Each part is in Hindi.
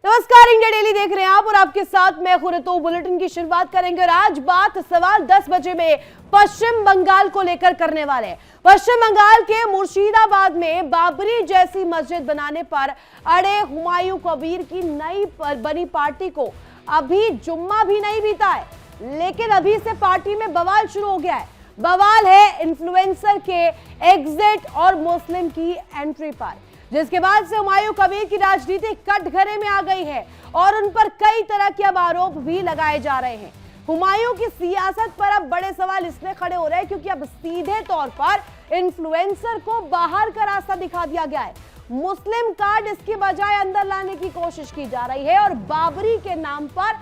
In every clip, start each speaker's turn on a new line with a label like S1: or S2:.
S1: नमस्कार, इंडिया डेली देख रहे हैं आप और आपके साथ मैं खुरतो। बुलेटिन की शुरुआत करेंगे और आज बात सवाल 10 बजे में पश्चिम बंगाल को लेकर करने वाले हैं। पश्चिम बंगाल के मुर्शिदाबाद में बाबरी जैसी मस्जिद बनाने पर अड़े हुमायूं कबीर की नई बनी पार्टी को अभी जुम्मा भी नहीं बीता है, लेकिन अभी से पार्टी में बवाल शुरू हो गया है। बवाल है इन्फ्लुएंसर के एग्जिट और मुस्लिम की एंट्री पर, जिसके बाद से हुमायूं कबीर की राजनीति कटघरे में आ गई है और उन पर कई तरह के अब आरोप भी लगाए जा रहे हैं। हुमायूं की सियासत पर अब बड़े सवाल इसलिए खड़े हो रहे हैं क्योंकि अब सीधे तौर पर इन्फ्लुएंसर को बाहर का रास्ता दिखा दिया गया है। मुस्लिम कार्ड इसकी बजाय अंदर लाने की कोशिश की जा रही है और बाबरी के नाम पर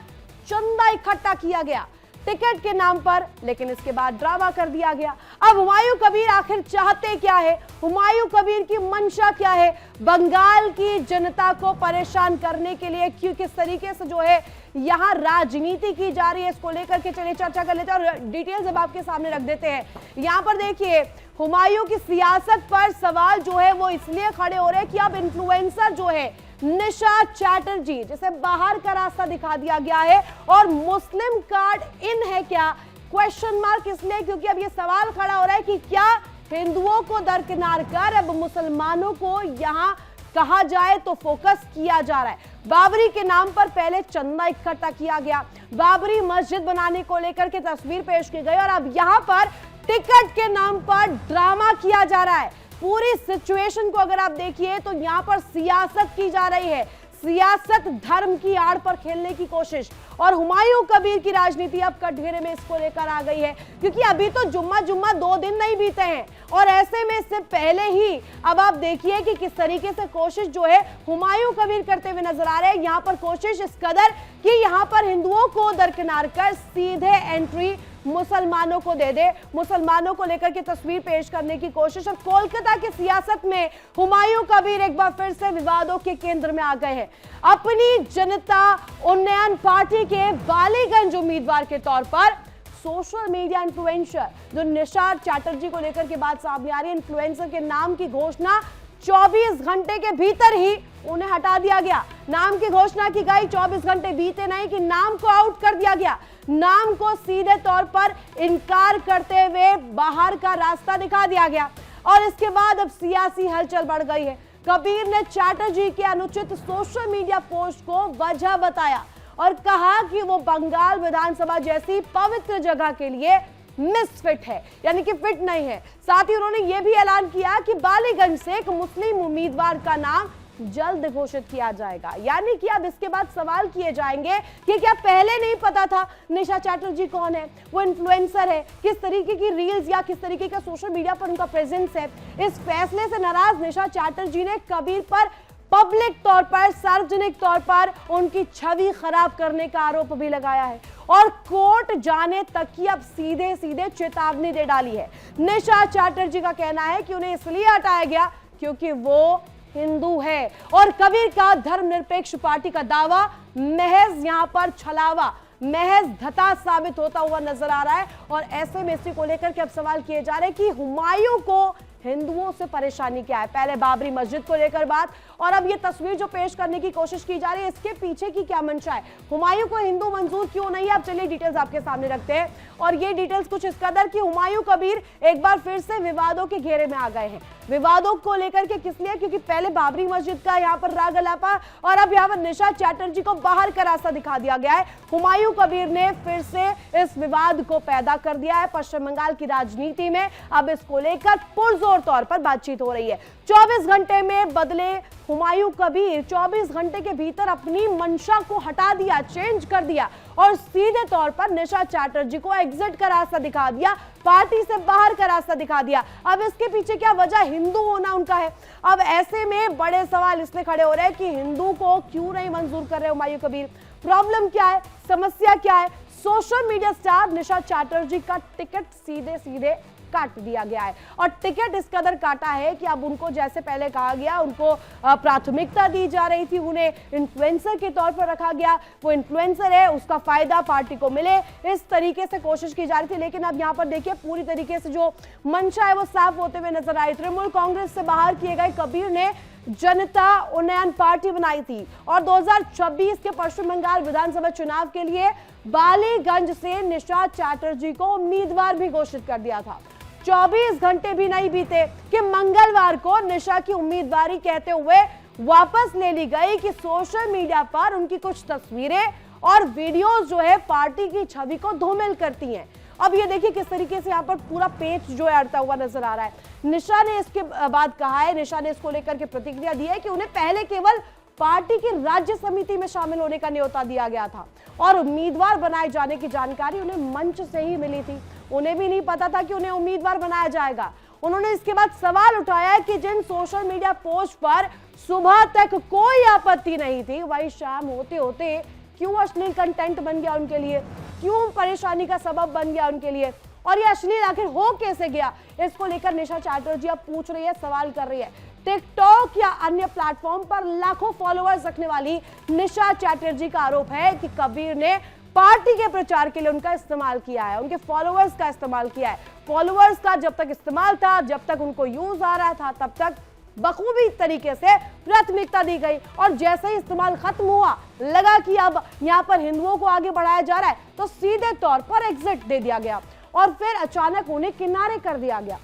S1: चंदा इकट्ठा किया गया टिकट के नाम पर, लेकिन इसके बाद ड्रामा कर दिया गया। अब हुमायूं कबीर आखिर चाहते क्या है, हुमायूं कबीर की मंशा क्या है, बंगाल की जनता को परेशान करने के लिए क्यों किस तरीके से जो है यहाँ राजनीति की जा रही है, इसको लेकर के चलिए चर्चा कर लेते हैं और डिटेल्स अब आपके सामने रख देते हैं। यहाँ पर देखिए, हुमायूं की सियासत पर सवाल जो है वो इसलिए खड़े हो रहे हैं कि अब इन्फ्लुएंसर जो है निशा चैटर्जी, जिसे बाहर का रास्ता दिखा दिया गया है और मुस्लिम कार्ड इन है क्या, क्वेश्चन मार्क इसलिए क्योंकि अब ये सवाल खड़ा हो रहा है कि क्या हिंदुओं को दरकिनार कर अब मुसलमानों को यहां कहा जाए तो फोकस किया जा रहा है। बाबरी के नाम पर पहले चंदा इकट्ठा किया गया, बाबरी मस्जिद बनाने को लेकर के तस्वीर पेश की गई और अब यहां पर टिकट के नाम पर ड्रामा किया जा रहा है। पूरी सिचुएशन को अगर आप देखिए तो यहां पर सियासत की जा रही है, सियासत धर्म की आड़ पर खेलने की कोशिश, और हुमायूं कबीर की राजनीति अब कटघरे में इसको लेकर आ गई है क्योंकि अभी तो जुम्मा 2 दिन नहीं बीते हैं और ऐसे में इससे पहले ही अब आप देखिए कि किस तरीके से कोशिश जो है हुमायूं कबीर करते हुए नजर आ रहे हैं। यहाँ पर कोशिश इस कदर कि यहाँ पर हिंदुओं को दरकिनार कर सीधे एंट्री मुसलमानों को दे दे, मुसलमानों को लेकर के तस्वीर पेश करने की कोशिश। और कोलकाता की सियासत में हुमायूं कबीर एक बार फिर से विवादों के केंद्र में आ गए हैं। अपनी जनता उन्नयन पार्टी के बालीगंज उम्मीदवार के तौर पर सोशल मीडिया इन्फ्लुएंसर जो निशा चैटर्जी को लेकर के बात सामने आ रही है, इन्फ्लुएंसर के नाम की घोषणा 24 घंटे के भीतर ही उन्हें हटा दिया गया। नाम की घोषणा की गई, 24 घंटे बीते नहीं कि नाम को आउट कर दिया गया, नाम को सीधे तौर पर इनकार करते हुए बाहर का रास्ता दिखा दिया गया और इसके बाद अब सियासी हलचल बढ़ गई है। कबीर ने चैटर्जी के अनुचित सोशल मीडिया पोस्ट को वजह बताया और कहा कि वो बंगाल विधानसभा जैसी पवित्र जगह के लिए मिसफिट है, यानी कि फिट नहीं है। साथ ही उन्होंने ये भी ऐलान किया कि बालीगंज से एक मुस्लिम उम्मीदवार का नाम जल्द घोषित किया जाएगा, यानी कि अब इसके बाद सवाल किए जाएंगे कि क्या पहले नहीं पता था निशा चैटर्जी कौन है, वो इन्फ्लुएंसर है, किस तरीके की रील्स या किस तरीके का सोशल मीडिया पर उनका प्रेजेंस है। इस फैसले से नाराज निशा चैटर्जी ने कबीर पर पब्लिक तौर पर, सार्वजनिक तौर पर उनकी छवि खराब करने का आरोप भी लगाया है और कोर्ट जाने तक की अब सीधे सीधे चेतावनी दे डाली है। निशा चैटर्जी का कहना है कि उन्हें इसलिए हटाया गया क्योंकि वो हिंदू है और कबीर का धर्मनिरपेक्ष पार्टी का दावा महज यहां पर छलावा, महज धता साबित होता हुआ नजर आ रहा है। और ऐसे में इसी को लेकर के अब सवाल किए जा रहे हैं कि हुमायूं को हिंदुओं से परेशानी क्या है। पहले बाबरी मस्जिद को लेकर बात और अब ये तस्वीर जो पेश करने की कोशिश की जा रही है, इसके पीछे की क्या मंशा है, हुमायूं को हिंदू मंजूर क्यों नहीं है। अब चलिए डिटेल्स आपके सामने रखते हैं और ये डिटेल्स कुछ इस कदर कि हुमायूं कबीर एक बार फिर से विवादों के घेरे में आ गए हैं। विवादों को लेकर के किस लिए, क्योंकि पहले बाबरी मस्जिद का यहाँ पर राग अलापा और अब यहाँ पर निशा चैटर्जी को बाहर का रास्ता दिखा दिया गया है। हुमायूं कबीर ने फिर से इस विवाद को पैदा कर दिया है पश्चिम बंगाल की राजनीति में। अब इसको लेकर पुरजोर तौर पर बातचीत हो रही है। 24 घंटे में बदले हुमायूं कबीर 24 घंटे के भीतर अपनी मंशा को हटा दिया, चेंज कर दिया और सीधे तौर पर निशा चैटर्जी को एग्जिट का रास्ता दिखा दिया, पार्टी से बाहर का रास्ता दिखा दिया। अब इसके पीछे क्या वजह, हिंदू होना उनका है। अब ऐसे में बड़े सवाल इसलिए खड़े हो रहे हैं कि हिंदू को क्यों नहीं मंजूर कर रहे हुमायूं कबीर, प्रॉब्लम क्या है, समस्या क्या है। सोशल मीडिया स्टार निशा चैटर्जी का टिकट सीधे सीधे काट दिया गया है और टिकट इस कदर काटा है कि अब उनको, जैसे पहले कहा गया, उनको प्राथमिकता दी जा रही थी, उन्हें इन्फ्लुएंसर के तौर पर रखा गया, वो इन्फ्लुएंसर है उसका फायदा पार्टी को मिले, इस तरीके से कोशिश की जा रही थी। लेकिन अब यहाँ पर देखिए पूरी तरीके से जो मंशा है वो साफ होते हुए नजर आई। तृणमूल कांग्रेस से बाहर किए गए कबीर ने जनता उन्नयन पार्टी बनाई थी और 2026 के पश्चिम बंगाल विधानसभा चुनाव के लिए बालीगंज से निशा चैटर्जी को उम्मीदवार भी घोषित कर दिया था। 24 घंटे भी नहीं बीते कि मंगलवार को निशा की उम्मीदवारी कहते हुए वापस ले ली गई कि सोशल मीडिया पर उनकी कुछ तस्वीरें और वीडियोस जो है पार्टी की छवि को धूमिल करती हैं। अब ये देखिए किस तरीके से यहाँ पर पूरा पेच जो है अड़ता हुआ नजर आ रहा है। निशा ने इसके बाद कहा है, निशा ने इसको लेकर के प्रतिक्रिया दी है कि उन्हें पहले केवल पार्टी की राज्य समिति में शामिल होने का न्योता दिया गया था और उम्मीदवार बनाए जाने की जानकारी उन्हें मंच से ही मिली थी। उन्हें भी नहीं पता था कि उन्हें उम्मीदवार बनाया जाएगा। उन्होंने इसके बाद सवाल उठाया कि जिन सोशल मीडिया पोस्ट पर सुबह तक कोई आपत्ति नहीं थी, वही शाम होते होते क्यों अश्लील कंटेंट बन गया उनके लिए, क्यों परेशानी का सबब बन गया उनके लिए, और ये अश्लील आखिर हो कैसे गया, इसको लेकर निशा चैटर्जी अब पूछ रही है, सवाल कर रही है। टिकटॉक या अन्य प्लेटफॉर्म पर लाखों फॉलोअर्स रखने वाली निशा चैटर्जी का आरोप है कि कबीर ने पार्टी के प्रचार के लिए उनका इस्तेमाल किया है, उनके फॉलोअर्स का इस्तेमाल किया है। फॉलोअर्स का जब तक इस्तेमाल था, जब तक उनको यूज आ रहा था, तब तक बखूबी तरीके से प्राथमिकता दी गई और जैसे ही इस्तेमाल खत्म हुआ, लगा कि अब यहाँ पर हिंदुओं को आगे बढ़ाया जा रहा है, तो सीधे तौर पर एग्जिट दे दिया गया और फिर अचानक उन्हें किनारे कर दिया गया।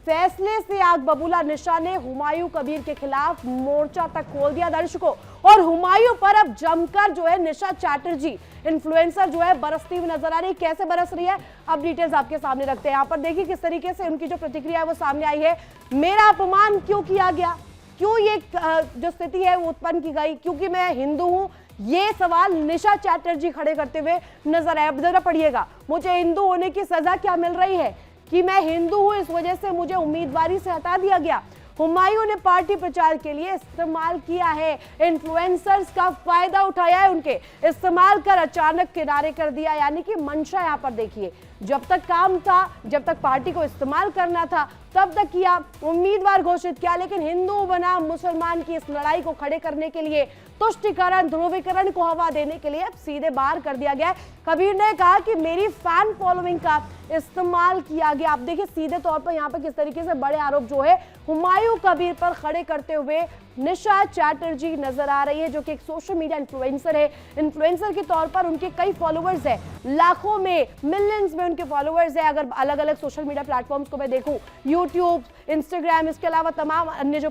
S1: फैसले से आग बबूला निशा ने हुमायूं कबीर के खिलाफ मोर्चा तक खोल दिया दर्शकों और हुमायूं पर अब जमकर जो है निशा चैटर्जी इन्फ्लुएंसर जो है बरसती हुई नजर आ रही है। कैसे बरस रही है, अब डिटेल्स आपके सामने रखते हैं। यहाँ पर देखिए किस तरीके से उनकी जो प्रतिक्रिया है वो सामने आई है। मेरा अपमान क्यों किया गया, क्यों ये जो स्थिति है वो उत्पन्न की गई, क्योंकि मैं हिंदू हूँ, ये सवाल निशा चैटर्जी खड़े करते हुए नजर आए। अब जरा पढ़िएगा, मुझे हिंदू होने की सजा क्या मिल रही है कि मैं हिंदू हूं, इस वजह से मुझे उम्मीदवारी से हटा दिया गया। हुमायूं ने पार्टी प्रचार के लिए इस्तेमाल किया है, इन्फ्लुएंसर्स का फायदा उठाया है, उनके इस्तेमाल कर अचानक किनारे कर दिया। यानी कि मंशा यहाँ पर देखिए, जब तक काम था, जब तक पार्टी को इस्तेमाल करना था, तब तक किया, उम्मीदवार घोषित किया, लेकिन हिंदू बनाम मुसलमान की इस लड़ाई को खड़े करने के लिए, तुष्टीकरण ध्रुवीकरण को हवा देने के लिए अब सीधे बाहर कर दिया गया। कबीर ने कहा कि मेरी फैन फॉलोइंग का इस्तेमाल किया गया। आप देखिए सीधे तौर पर यहाँ पर किस तरीके से बड़े आरोप जो है हुमायूं कबीर पर खड़े करते हुए निशा चैटर्जी नजर आ रही है, जो कि एक सोशल मीडिया इन्फ्लुएंसर है। इन्फ्लुएंसर के तौर पर उनके कई फॉलोअर्स है, लाखों में, मिलियंस में उनके फॉलोअर्स है। अगर अलग अलग सोशल मीडिया प्लेटफॉर्म्स को मैं देखूं, यूट्यूब, इंस्टाग्राम, इसके अलावा तमाम अन्य जो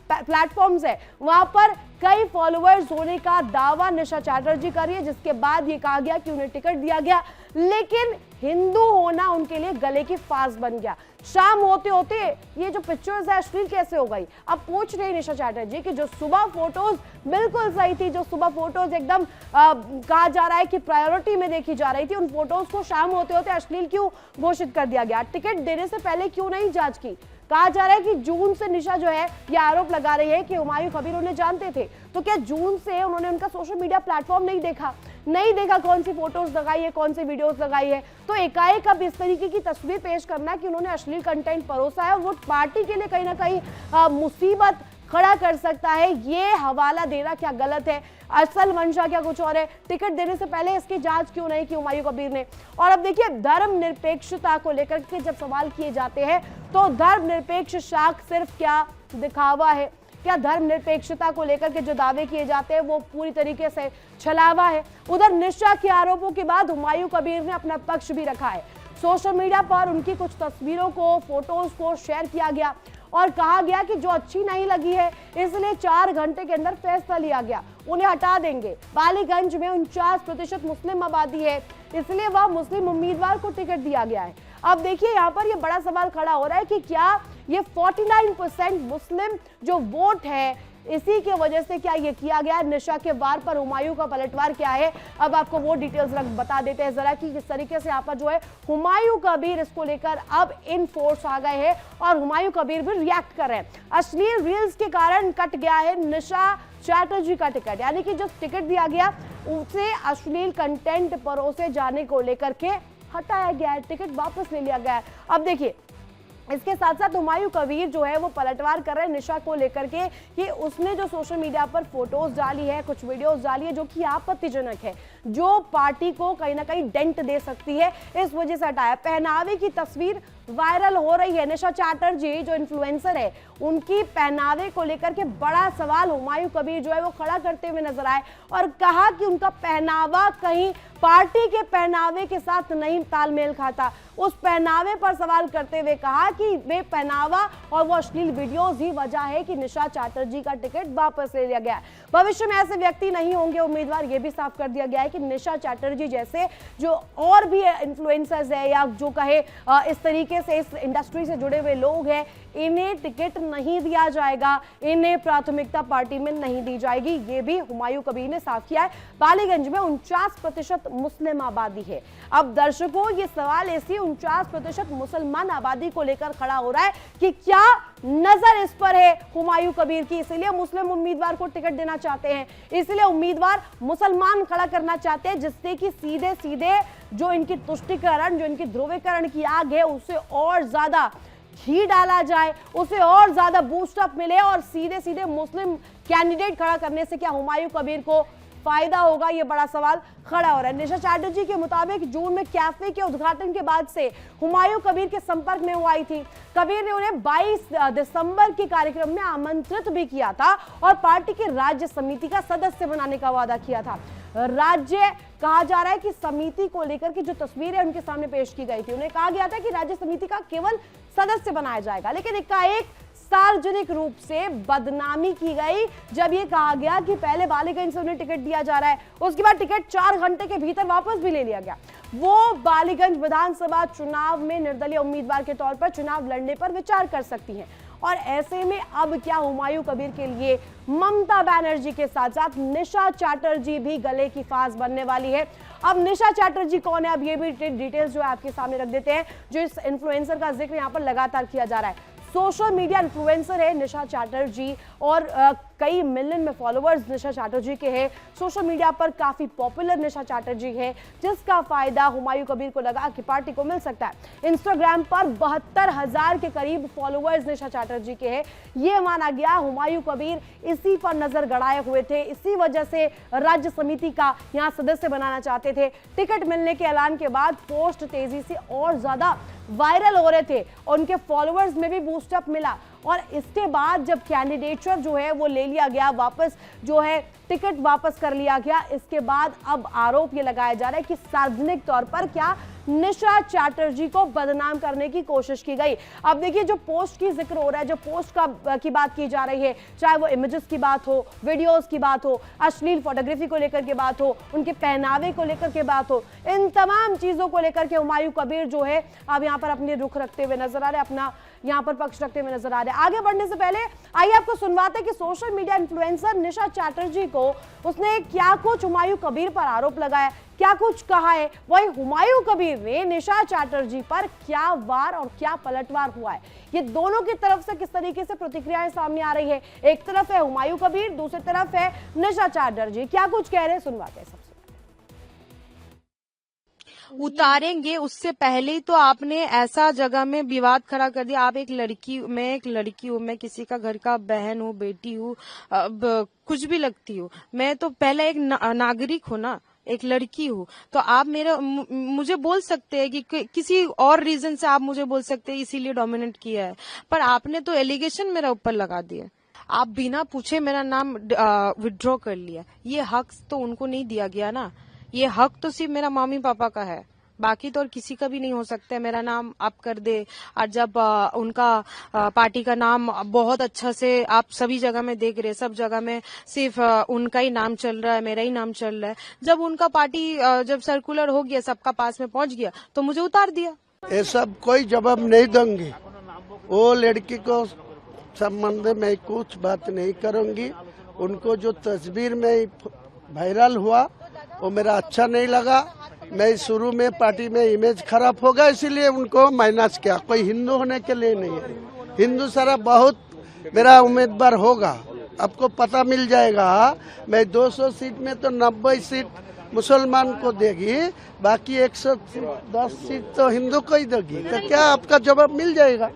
S1: प्लेटफॉर्म्स है, वहां पर कई फॉलोअर्स होने का दावा निशा चैटर्जी कर रही है, जिसके बाद ये कहा गया कि उन्हें टिकट दिया गया, लेकिन हिंदू होना उनके लिए गले की फांस बन गया। शाम होते होते ये जो पिक्चर्स है अश्लील कैसे हो गई। अब पूछ रही निशा चैटर्जी कि जो सुबह फोटोज बिल्कुल सही थी, जो सुबह फोटोज एकदम कहा जा रहा है कि प्रायोरिटी में देखी जा रही थी, उन फोटोज को शाम होते होते अश्लील क्यों घोषित कर दिया गया? टिकट देने से पहले क्यों नहीं जांच की? कहा जा रहा है कि जून से निशा जो है ये आरोप लगा रही है कि हुमायूं कबीर उन्हें जानते थे, तो क्या जून से उन्होंने उनका सोशल मीडिया प्लेटफॉर्म नहीं देखा कौन सी फोटोज लगाई है, कौन सी वीडियोस लगाई है? तो एकाएक अब इस तरीके की तस्वीर पेश करना कि उन्होंने अश्लील कंटेंट परोसा है और वो पार्टी के लिए कहीं ना कहीं मुसीबत खड़ा कर सकता है, ये हवाला देना क्या गलत है? असल मंशा क्या कुछ और है? टिकट देने से पहले इसकी जांच क्यों नहीं की हुमायूं कबीर ने? और अब देखिए धर्मनिरपेक्षता को लेकर के जब सवाल किए जाते हैं, तो धर्मनिरपेक्ष शाख सिर्फ क्या दिखावा है? क्या धर्मनिरपेक्षता को लेकर के जो दावे किए जाते हैं वो पूरी तरीके से छलावा है? उधर निशा के आरोपों के बाद हुमायूं कबीर ने अपना पक्ष भी रखा है। सोशल मीडिया पर उनकी कुछ तस्वीरों को, फोटोज को शेयर किया गया और कहा गया कि जो अच्छी नहीं लगी है, इसलिए 4 घंटे के अंदर फैसला लिया गया, उन्हें हटा देंगे। बालीगंज में 49% मुस्लिम आबादी है, इसलिए वह मुस्लिम उम्मीदवार को टिकट दिया गया है। अब देखिए यहाँ पर यह बड़ा सवाल खड़ा हो रहा है कि क्या ये 49% मुस्लिम जो वोट है, इसी के वजह से क्या ये किया गया? निशा के वार पर हुमायूं का पलटवार क्या है? अब आपको वो डिटेल्स बता देते हैं जरा कि किस तरीके से यहाँ पर जो है हुमायूं कबीर इसको लेकर अब इन फोर्स आ गए हैं और हुमायूं कबीर भी रिएक्ट कर रहे हैं। अश्लील रील्स के कारण कट गया है निशा चैटर्जी का टिकट, यानी कि जो टिकट दिया गया उसे अश्लील कंटेंट परोसे जाने को लेकर के हटाया गया है, टिकट वापस ले लिया गया है। अब देखिए इसके साथ साथ हुमायूं कबीर जो है वो पलटवार कर रहे हैं निशा को लेकर के कि उसने जो सोशल मीडिया पर फोटोज डाली है, कुछ वीडियोस डाली है जो कि आपत्तिजनक है, जो पार्टी को कहीं ना कहीं डेंट दे सकती है, इस वजह से हटाया। पहनावे की तस्वीर वायरल हो रही है। निशा चैटर्जी जो इन्फ्लुएंसर है, उनकी पहनावे को लेकर के बड़ा सवाल हुमायूं कबीर जो है वो खड़ा करते हुए नजर आए और कहा कि उनका पहनावा कहीं पार्टी के पहनावे के साथ नहीं तालमेल खाता। उस पहनावे पर सवाल करते हुए कहा कि वे पहनावा और वो अश्लील वीडियोस ही वजह है कि निशा चैटर्जी का टिकट वापस ले लिया गया। भविष्य में ऐसे व्यक्ति नहीं होंगे उम्मीदवार, ये भी साफ कर दिया गया है कि निशा चैटर्जी जैसे जो और भी इन्फ्लुएंसर्स है या जो कहे इस तरीके से इस इंडस्ट्री से जुड़े हुए लोग हैं, इन्हें टिकट नहीं दिया जाएगा, इन्हें प्राथमिकता पार्टी में नहीं दी जाएगी। ये भी हुमायूं कबीर ने साफ किया है। बालीगंज में 49% मुस्लिम आबादी है। अब दर्शकों, ये सवाल ऐसी 49% मुसलमान आबादी को लेकर खड़ा हो रहा है कि क्या नजर इस पर है हुमायूं कबीर की, इसलिए मुस्लिम उम्मीदवार को टिकट देना चाहते हैं, इसलिए उम्मीदवार मुसलमान खड़ा करना चाहते हैं, जिससे कि सीधे सीधे जो इनकी तुष्टीकरण, जो इनकी ध्रुवीकरण की आग है, उससे और ज्यादा घी डाला जाए, उसे और ज्यादा बूस्टअप मिले और सीधे सीधे मुस्लिम कैंडिडेट खड़ा करने से क्या हुमायूं कबीर को फायदा होगा, ये बड़ा सवाल खड़ा हो रहा है। निशा चैटर्जी के मुताबिक जून में कैफे के उद्घाटन के बाद से हुमायूं कबीर के संपर्क में वो आई थी। कबीर ने उन्हें 22 दिसंबर के कार्यक्रम में आमंत्रित भी किया था और पार्टी की राज्य समिति का सदस्य बनाने का वादा किया था। राज्य कहा जा रहा है कि समिति को लेकर की जो तस्वीरें उनके सामने पेश की गई थी, उन्हें कहा गया था कि राज्य समिति का केवल सदस्य बनाया जाएगा, लेकिन एकाएक सार्वजनिक रूप से बदनामी की गई जब यह कहा गया कि पहले बालीगंज से उन्हें टिकट दिया जा रहा है, उसके बाद टिकट 4 घंटे के भीतर वापस भी ले लिया गया। वो बालीगंज विधानसभा चुनाव में निर्दलीय उम्मीदवार के तौर पर चुनाव लड़ने पर विचार कर सकती हैं और ऐसे में अब क्या हुमायूं कबीर के लिए ममता बनर्जी के साथ साथ निशा चैटर्जी भी गले की फांस बनने वाली है। अब निशा चैटर्जी कौन है, अब ये भी डिटेल्स जो है आपके सामने रख देते हैं। जो इस इन्फ्लुएंसर का जिक्र यहाँ पर लगातार किया जा रहा है, सोशल मीडिया इन्फ्लुएंसर है निशा चैटर्जी और कई मिलियन में फॉलोअर्स निशा चैटर्जी के हैं। सोशल मीडिया पर काफी पॉपुलर निशा चैटर्जी है, जिसका फायदा हुमायूं कबीर को लगा कि पार्टी को मिल सकता है। इंस्टाग्राम पर 72,000 के करीब फॉलोअर्स निशा चैटर्जी के हैं। ये माना गया हुमायूं कबीर इसी पर नजर गड़ाए हुए थे, इसी वजह से राज्य समिति का यहाँ सदस्य बनाना चाहते थे। टिकट मिलने के ऐलान के बाद पोस्ट तेजी से और ज्यादा वायरल हो रहे थे, उनके फॉलोअर्स में भी बूस्टअप मिला और इसके बाद जब कैंडिडेचर जो है वो ले लिया गया, वापस जो है टिकट वापस कर लिया गया, इसके बाद अब आरोप ये लगाया जा रहा है कि सार्वजनिक तौर पर क्या निशा चैटर्जी को बदनाम करने की कोशिश की गई। अब देखिए, जो पोस्ट की जिक्र हो रहा है, जो पोस्ट की बात की जा रही है, चाहे वो इमेजेस की बात हो, वीडियोस की बात हो, अश्लील फोटोग्राफी को लेकर के बात हो, उनके पहनावे को लेकर के बात हो, इन तमाम चीजों को लेकर के हुमायूं कबीर जो है अब यहाँ पर अपने रुख रखते हुए नजर आ रहे, अपना यहाँ पर पक्ष रखते हुए नजर आ रहे हैं। आगे बढ़ने से पहले आइए आपको सुनवाते कि सोशल मीडिया इन्फ्लुएंसर निशा चैटर्जी को उसने क्या कुछ हुमायूं कबीर पर आरोप लगाया, क्या कुछ कहा है, वही हुमायूं कबीर ने निशा चैटर्जी पर क्या वार और क्या पलटवार हुआ है, ये दोनों की तरफ से किस तरीके से प्रतिक्रियाएं सामने आ रही है। एक तरफ है हुमायूं कबीर, दूसरी तरफ है निशा चैटर्जी, क्या कुछ कह रहे हैं सुनवाते हैं। सबसे
S2: उतारेंगे उससे पहले ही तो आपने ऐसा जगह में विवाद खड़ा कर दिया। आप एक लड़की, मैं एक लड़की हूँ, मैं किसी का घर का बहन हूँ, बेटी हूँ, कुछ भी लगती हूँ, मैं तो पहले एक नागरिक हूँ ना, एक लड़की हूँ, तो आप मुझे बोल सकते हैं कि किसी और रीजन से आप मुझे बोल सकते हैं इसीलिए डोमिनेट किया है, पर आपने तो एलिगेशन मेरा ऊपर लगा दिया। आप बिना पूछे मेरा नाम विड्रॉ कर लिया, ये हक तो उनको नहीं दिया गया ना, ये हक तो सिर्फ मेरा मम्मी पापा का है, बाकी तो और किसी का भी नहीं हो सकता है मेरा नाम आप कर दे। और जब उनका पार्टी का नाम बहुत अच्छा से आप सभी जगह में देख रहे, सब जगह में सिर्फ उनका ही नाम चल रहा है, मेरा ही नाम चल रहा है। जब उनका पार्टी जब सर्कुलर हो गया, सबका पास में पहुंच गया, तो मुझे उतार दिया।
S3: ये सब कोई जवाब नहीं दूंगी, वो लड़की को संबंध में कुछ बात नहीं करूंगी। उनको जो तस्वीर में वायरल हुआ वो मेरा अच्छा नहीं लगा। मैं शुरू में पार्टी में इमेज खराब होगा इसीलिए उनको माइनस किया, कोई हिंदू होने के लिए नहीं है। हिंदू सारा बहुत मेरा उम्मीदवार होगा, आपको पता मिल जाएगा। मैं 200 सीट में तो 90 सीट मुसलमान को देगी, बाकी 110 सीट तो हिंदू को ही देगी, तो क्या आपका जवाब मिल जाएगा।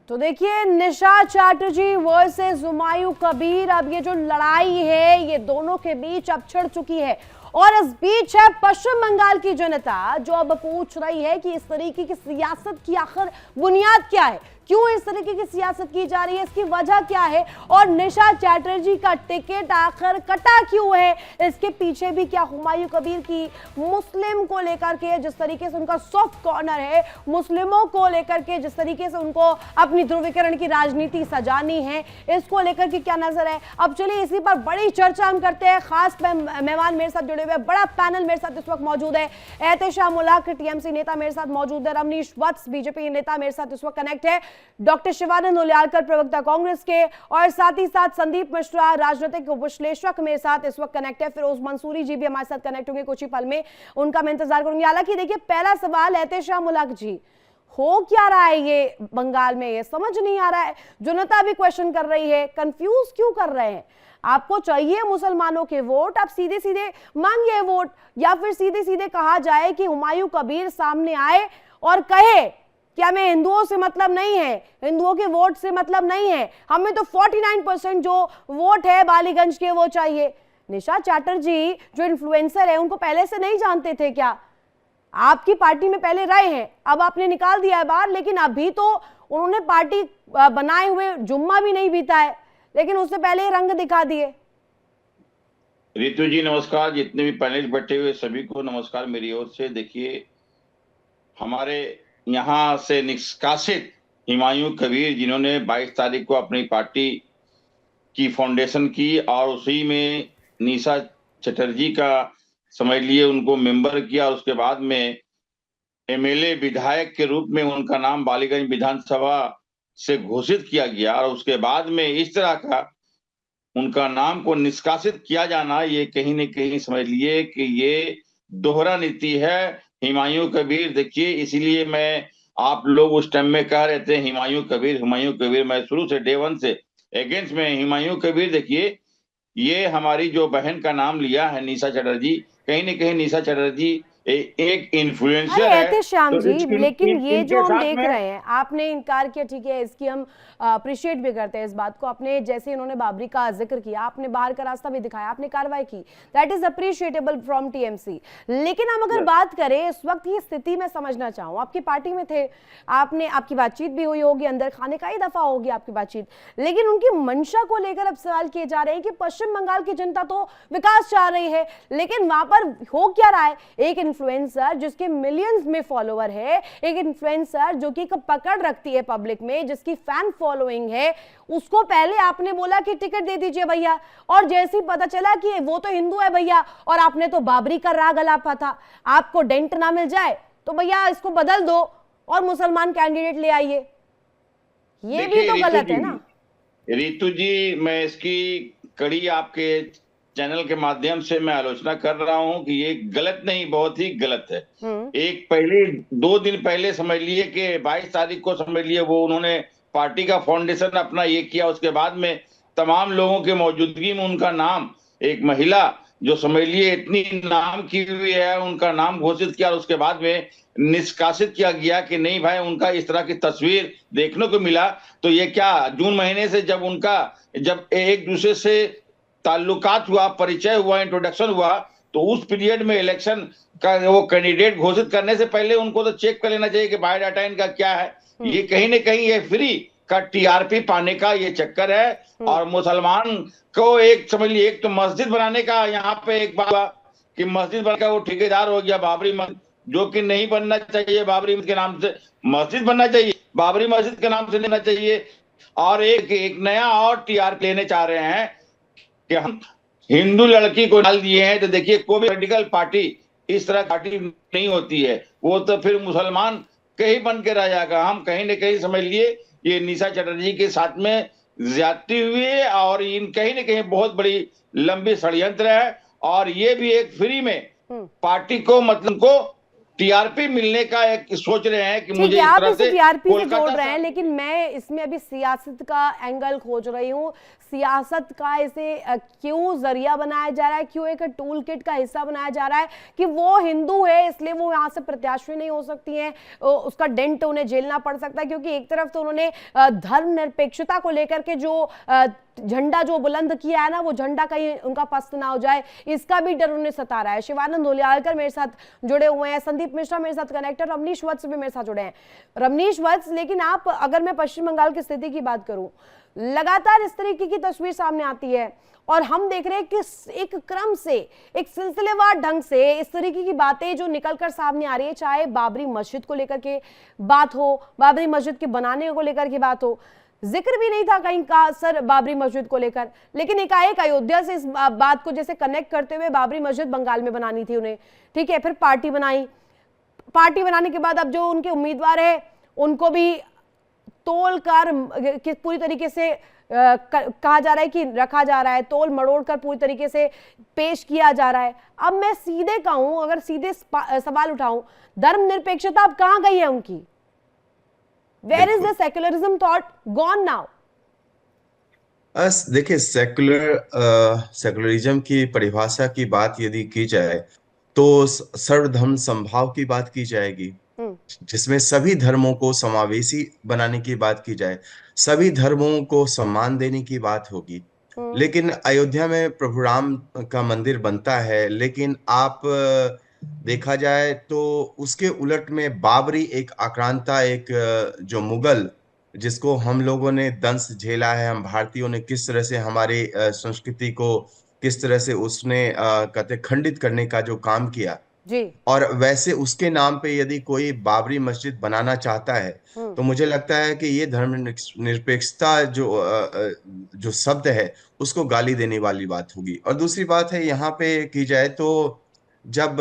S1: तो देखिए, निशा चैटर्जी वर्सेस हुमायूं कबीर, अब ये जो लड़ाई है ये दोनों के बीच अब छिड़ चुकी है और इस बीच है पश्चिम बंगाल की जनता जो अब पूछ रही है कि इस तरीके की सियासत की आखिर बुनियाद क्या है, क्यों इस तरीके की सियासत की जा रही है, इसकी वजह क्या है और निशा चैटर्जी का टिकट आखिर कटा क्यों है, इसके पीछे भी क्या हुमायूं कबीर की मुस्लिम को लेकर के जिस तरीके से उनका सॉफ्ट कॉर्नर है, मुस्लिमों को लेकर के जिस तरीके से उनको अपनी ध्रुवीकरण की राजनीति सजानी है, इसको लेकर के क्या नजर है। अब चलिए इसी पर बड़ी चर्चा हम करते हैं। खास मेहमान मेरे साथ जुड़े हुए, बड़ा पैनल मेरे साथ इस वक्त मौजूद है। एहतेशाम उल्लाह टीएमसी नेता मेरे साथ मौजूद है, रमनीश वत्स बीजेपी नेता मेरे साथ इस वक्त कनेक्ट है, डॉक्टर शिवानंद उलियालकर प्रवक्ता कांग्रेस के, और साथ ही साथ संदीप मिश्रा राजनीतिक विश्लेषक मेरे साथ इस वक्त कनेक्ट है। फिरोज मंसूरी जी भी हमारे साथ कनेक्ट होंगे कुछ ही पल में, उनका मैं इंतजार करूंगी। हालांकि देखिए पहला सवाल एहतेशाम उल्लाह जी, हो क्या रहा है ये बंगाल में, ये समझ नहीं आ रहा है, जनता भी क्वेश्चन कर रही है, कंफ्यूज क्यों कर रहे हैं। आपको चाहिए मुसलमानों के वोट, आप सीधे सीधे मांगिए वोट, या फिर सीधे सीधे कहा जाए कि हुमायूं कबीर सामने आए और कहे कि हमें हिंदुओं से मतलब नहीं है, हिंदुओं के वोट से मतलब नहीं है, हमें तो 49% जो वोट है बालीगंज के वो चाहिए। निशा चैटर्जी जो इन्फ्लुएंसर है उनको पहले से नहीं जानते थे क्या? आपकी पार्टी में पहले रहे हैं, अब आपने निकाल दिया है बाहर, लेकिन अभी तो उन्होंने पार्टी बनाए हुए जुम्मा भी नहीं बीता है, लेकिन उससे पहले रंग दिखा दिए।
S4: रितु जी नमस्कार, जितने भी पैनलिस्ट बैठे हुए सभी को नमस्कार मेरी ओर से। देखिए, हमारे यहाँ से निष्कासित हुमायूं कबीर जिन्होंने 22 तारीख को अपनी पार्टी की फाउंडेशन की और उसी में निशा चटर्जी का समझ लिए उनको मेंबर किया, और उसके बाद में एमएलए विधायक के रूप में उनका नाम बालीगंज विधानसभा से घोषित किया गया, और उसके बाद में इस तरह का उनका नाम को निष्कासित किया जाना, ये कहीं न कहीं समझ लिए कि ये दोहरा नीति है हुमायूं कबीर। देखिए, इसीलिए मैं, आप लोग उस टाइम में कह रहे थे हुमायूं कबीर, मैं शुरू से डे वन से अगेंस्ट में हुमायूं कबीर। देखिए, ये हमारी जो बहन का नाम लिया है निशा चटर्जी, कहीं न कहीं निशा चटर्जी एक इन्फ्लुएंसर है।
S1: एहतेशाम
S4: तो
S1: जी, लेकिन ये जो हम देख
S4: में
S1: रहे हैं, आपने इनकार किया, ठीक है, इसकी हम अप्रिशिएट भी करते हैं इस बात को। आपने जैसे इन्होंने बाबरी का जिक्र किया, आपने बाहर का रास्ता भी दिखाया, आपने कार्रवाई की, that is appreciable from TMC. लेकिन हम अगर बात करें इस वक्त की स्थिति में समझना चाहूँ, आपकी पार्टी में थे, आपने, आपकी बातचीत भी हुई होगी, अंदर खाने का ही दफा होगी आपकी बातचीत, लेकिन उनकी मंशा को लेकर अब सवाल किए जा रहे हैं कि पश्चिम बंगाल की जनता तो विकास चाह रही है, लेकिन वहां पर हो क्या रहा है, एक इन्फ्लुएंसर जिसके मिलियंस में फॉलोअर है, एक इन्फ्लुएंसर जो कि पकड़ रखती है पब्लिक में, जिसकी फैन फॉलोइंग है, उसको पहले आपने बोला कि टिकट दे दीजिए भैया, और जैसे ही पता चला कि वो तो हिंदू है भैया, और आपने तो बाबरी का राग अलापा था, आपको डेंट ना मिल जाए तो भैया इसको बदल दो और मुसलमान कैंडिडेट ले आइए, ये भी तो गलत है ना।
S4: रितु जी, मैं इसकी कड़ी आपके चैनल के माध्यम से मैं आलोचना कर रहा हूं कि ये गलत नहीं, बहुत ही गलत है। एक पहले 2 दिन पहले समझ लिए कि 22 तारीख को समझ लिए वो उन्होंने पार्टी का फाउंडेशन अपना ये किया, उसके बाद में तमाम लोगों के मौजूदगी में उनका नाम, एक महिला जो समझ लिए इतनी नाम की हुई है, उनका नाम घोषित किया, और उसके बाद में निष्कासित किया गया कि नहीं भाई, उनका इस तरह की तस्वीर देखने को मिला। तो ये क्या, जून महीने से जब एक दूसरे से ताल्लुकात हुआ, परिचय हुआ, इंट्रोडक्शन हुआ, तो उस पीरियड में इलेक्शन का वो कैंडिडेट घोषित करने से पहले उनको तो चेक कर लेना चाहिए कि बायोडाटा इनका क्या है। ये कहीं न कहीं ये फ्री का टीआरपी पाने का ये चक्कर है, और मुसलमान को एक समझ लीजिए, एक तो मस्जिद बनाने का यहाँ पे एक बात कि मस्जिद बनकर वो ठेकेदार हो गया बाबरी मस्जिद, जो कि नहीं बनना चाहिए, बाबरी के नाम से मस्जिद बनना चाहिए, बाबरी मस्जिद के नाम से लेना चाहिए। और एक नया और टीआरपी लेने चाह रहे हैं कि हम हिंदू लड़की को डाल दिए हैं। तो देखिए, कोई भी पॉलिटिकल पार्टी इस तरह पार्टी नहीं होती है, वो तो फिर मुसलमान कहीं बन के रह जाएगा। हम कहीं न कहीं समझ लिए ये निशा चटर्जी के साथ में ज्यादती हुई है, और इन कहीं न कहीं बहुत बड़ी लंबी षड्यंत्र है, और ये भी एक फ्री में पार्टी को, मतलब को टीआरपी मिलने का एक सोच रहे हैं कि मुझे
S1: आप इसे टीआरपी से जोड़ रहे हैं, लेकिन मैं इसमें अभी सियासत का एंगल खोज रही हूँ। सियासत का इसे क्यों जरिया बनाया जा रहा है, क्यों एक टूल किट का हिस्सा बनाया जा रहा है कि वो हिंदू है इसलिए वो यहाँ से प्रत्याशी नहीं हो सकती हैं, उसका डेंट उन्हें झेलना पड़ सकता है, क्योंकि एक तरफ तो उन्होंने धर्मनिरपेक्षता को लेकर के जो झंडा जो बुलंद किया है ना, वो झंडा कहीं उनका पस्त ना हो जाए, इसका भी डर उन्हें सता रहा है। शिवानंद धोलियालकर मेरे साथ जुड़े हुए हैं, संदीप मिश्रा मेरे साथ कनेक्टर, रमनीश वत्स भी मेरे साथ जुड़े हैं। रमनीश वत्स, लेकिन आप, अगर मैं पश्चिम बंगाल की स्थिति की बात करूं, लगातार इस तरीके की तस्वीर सामने आती है और हम देख रहे हैं कि एक क्रम से, एक सिलसिलेवार ढंग से इस तरीके की बातें जो निकलकर सामने आ रही है, चाहे बाबरी मस्जिद को लेकर के बात हो, बाबरी मस्जिद के बनाने को लेकर के बात हो, जिक्र भी नहीं था कहीं का सर बाबरी मस्जिद को लेकर, लेकिन एकाएक अयोध्या से इस बात को जैसे कनेक्ट करते हुए बाबरी मस्जिद बंगाल में बनानी थी उन्हें, ठीक है, फिर पार्टी बनाई, पार्टी बनाने के बाद अब जो उनके उम्मीदवार है उनको भी तोल कर पूरी तरीके से कहा जा रहा है कि रखा जा रहा है, तोल मड़ोड़ कर पूरी तरीके से पेश किया जा रहा है। अब मैं सीधे कहूं, अगर सीधे सवाल उठाऊं, धर्मनिरपेक्षता अब कहां गई है उनकी? Where is the secularism thought gone now?
S5: देखिए, सेकुलरिज्म की परिभाषा की बात यदि की जाए तो सर्वधर्म समभाव की बात की जाएगी, जिसमें सभी धर्मों को समावेशी बनाने की बात की जाए, सभी धर्मों को सम्मान देने की बात होगी। लेकिन अयोध्या में प्रभु राम का मंदिर बनता है, लेकिन आप देखा जाए तो उसके उलट में बाबरी एक आक्रांता, एक जो मुगल, जिसको हम लोगों ने दंश झेला है, हम भारतीयों ने किस तरह से हमारी संस्कृति को किस तरह से उसने कहते खंडित करने का जो काम किया
S1: जी,
S5: और वैसे उसके नाम पे यदि कोई बाबरी मस्जिद बनाना चाहता है तो मुझे लगता है कि ये धर्मनिरपेक्षता जो शब्द है उसको गाली देने वाली बात होगी। और दूसरी बात है यहाँ पे की जाए तो जब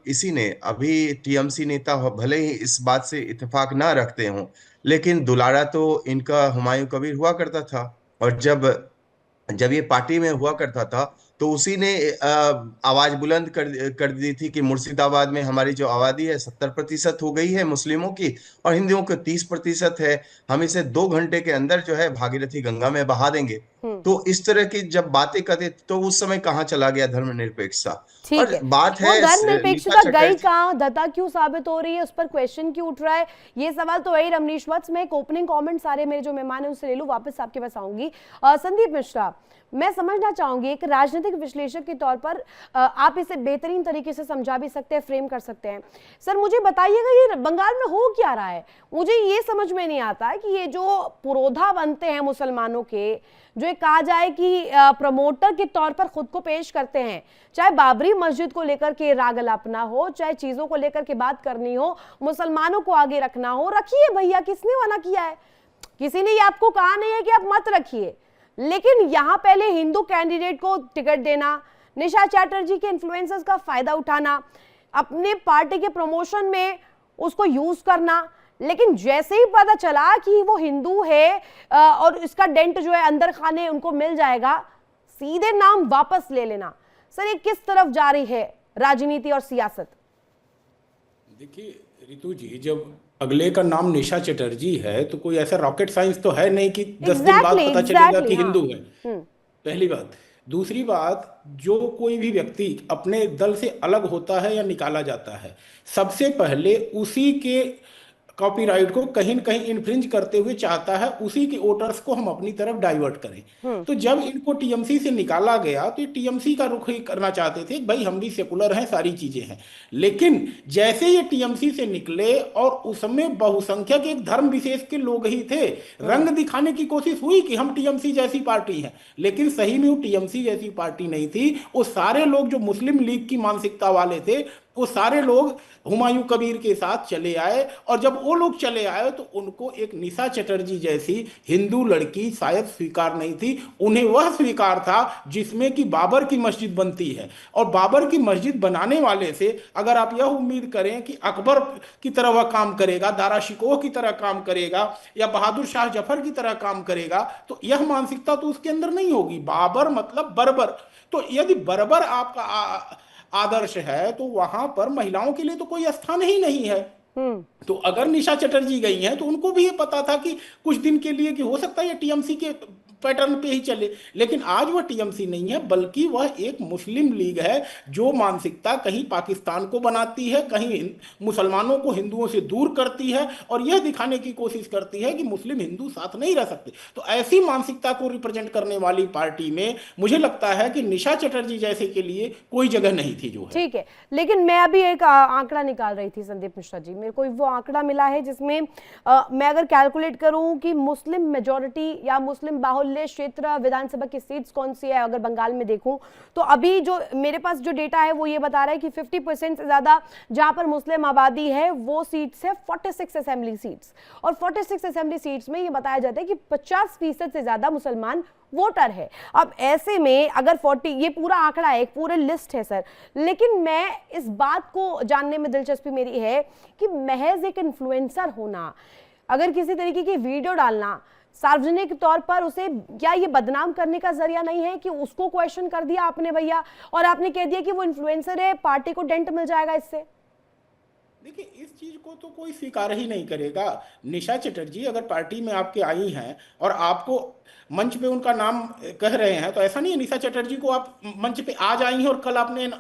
S5: इसी ने अभी टीएमसी नेता भले ही इस बात से इत्तेफाक ना रखते हों, लेकिन दुलारा तो इनका हुमायूं कबीर हुआ करता था, और जब ये पार्टी में हुआ करता था तो उसी ने आवाज बुलंद कर दी थी कि मुर्शिदाबाद में हमारी जो आबादी है 70% हो गई है मुस्लिमों की और हिंदुओं को 30% है, हम इसे 2 घंटे के अंदर जो है भागीरथी गंगा में बहा देंगे। तो इस तरह की जब बातें करते तो उस समय कहाँ चला गया धर्मनिरपेक्षता?
S1: ठीक है,
S5: बात है
S1: धर्मनिरपेक्षता गई कहाँ, दता क्यों साबित हो रही है, उस पर क्वेश्चन क्यों उठ रहा है, ये सवाल तो वही। रमनीश वत्स, में एक ओपनिंग कमेंट सारे मेरे जो मेहमान है उनसे ले लूं, वापस आपके पास आऊंगी। संदीप मिश्रा, मैं समझना चाहूंगी एक राजनीतिक विश्लेषक के तौर पर, आप इसे बेहतरीन तरीके से समझा भी सकते हैं, फ्रेम कर सकते हैं। सर मुझे बताइएगा ये बंगाल में हो क्या रहा है? मुझे ये समझ में नहीं आता कि ये जो पुरोधा बनते हैं मुसलमानों के, जो एक कहा जाए कि प्रमोटर के तौर पर खुद को पेश करते हैं, चाहे बाबरी मस्जिद को लेकर के राग अलापना हो, चाहे चीजों को लेकर के बात करनी हो, मुसलमानों को आगे रखना हो, रखिए भैया, किसने मना किया है? किसी ने ये आपको कहा नहीं है कि आप मत रखिए, लेकिन यहां पहले हिंदू कैंडिडेट को टिकट देना, निशा चैटर्जी के इन्फ्लुएंसर्स का फायदा उठाना, अपने पार्टी के प्रमोशन में उसको यूज करना, लेकिन जैसे ही पता चला कि वो हिंदू है और इसका डेंट जो है अंदर खाने उनको मिल जाएगा, सीधे नाम वापस ले लेना। सर ये किस तरफ जा रही है राजनीति और सियासत?
S6: देखिए रितु जी, जब अगले का नाम निशा चटर्जी है तो कोई ऐसा रॉकेट साइंस तो है नहीं कि 10 दिन बाद पता चलेगा कि हिंदू है। पहली बात। दूसरी बात, जो कोई भी व्यक्ति अपने दल से अलग होता है या निकाला जाता है, सबसे पहले उसी के कॉपीराइट को कहीं न कहीं इन्फ्रिंज करते हुए चाहता है उसी के वोटर्स को हम अपनी तरफ डाइवर्ट करें। तो जब इनको टीएमसी से निकाला गया तो ये टीएमसी का रुख ही करना चाहते थे, भाई हम भी सेकुलर हैं, सारी चीजें हैं। लेकिन जैसे ये टीएमसी से निकले और उसमें बहुसंख्यक एक धर्म विशेष के लोग ही थे, रंग दिखाने की कोशिश हुई कि हम टीएमसी जैसी पार्टी हैं, लेकिन सही में वो टीएमसी जैसी पार्टी नहीं थी। वो सारे लोग जो मुस्लिम लीग की मानसिकता वाले थे, वो सारे लोग हुमायूं कबीर के साथ चले आए, और जब वो लोग चले आए तो उनको एक निशा चटर्जी जैसी हिंदू लड़की शायद स्वीकार नहीं थी। उन्हें वह स्वीकार था जिसमें कि बाबर की मस्जिद बनती है, और बाबर की मस्जिद बनाने वाले से अगर आप यह उम्मीद करें कि अकबर की तरह वह काम करेगा, दारा शिकोह की तरह काम करेगा, या बहादुर शाह जफर की तरह काम करेगा, तो यह मानसिकता तो उसके अंदर नहीं होगी। बाबर मतलब बर्बर। तो यदि बर्बर आपका आदर्श है तो वहां पर महिलाओं के लिए तो कोई स्थान ही नहीं है। तो अगर निशा चटर्जी गई हैं तो उनको भी ये पता था कि कुछ दिन के लिए कि हो सकता है ये टीएमसी के पैटर्न पे ही चले। लेकिन आज वह टीएमसी नहीं है, बल्कि वह एक मुस्लिम लीग है जो मानसिकता कहीं पाकिस्तान को बनाती है, कहीं मुसलमानों को हिंदुओं से दूर करती है और यह दिखाने की कोशिश करती है कि मुस्लिम हिंदू साथ नहीं रह सकते। तो ऐसी मानसिकता को रिप्रेजेंट करने वाली पार्टी में मुझे लगता है कि निशा चटर्जी जैसे के लिए कोई जगह नहीं थी जो है।
S1: ठीक है, लेकिन मैं अभी एक आंकड़ा निकाल रही थी संदीप मिश्रा जी, मेरे को वो आंकड़ा मिला है जिसमें मैं अगर कैलकुलेट करूं कि मुस्लिम मेजॉरिटी या मुस्लिम बाहुल्य क्षेत्र विधानसभा की सीट्स कौन सी है, अगर बंगाल में देखूं तो अभी जो मेरे पास जो डेटा है वो ये बता रहा है कि 50% से ज्यादा जहां पर मुस्लिम आबादी है वो सीट्स है 46 असेंबली सीट्स, और 46 असेंबली सीट्स में ये बताया जाता है कि 50% से ज्यादा मुसलमान वोटर है। अब ऐसे में अगर 40, ये पूरा आंकड़ा है, एक पूरे लिस्ट है सर, लेकिन मैं इस बात को जानने में दिलचस्पी मेरी है कि महज एक इन्फ्लुएंसर होना, अगर किसी तरीके की वीडियो डालना सार्वजनिक तौर पर, उसे क्या ये बदनाम करने का जरिया नहीं है कि उसको क्वेश्चन कर दिया आपने भैया और आपने कह दिया कि वो इन्फ्लुएंसर है, पार्टी को डेंट मिल जाएगा इससे?
S6: देखिए, इस चीज को तो कोई स्वीकार ही नहीं करेगा। निशा चटर्जी अगर पार्टी में आपके आई हैं और आपको मंच पे उनका नाम कह रहे हैं, तो ऐसा नहीं है निशा चटर्जी को आप मंच पे आज आई हैं और कल आपने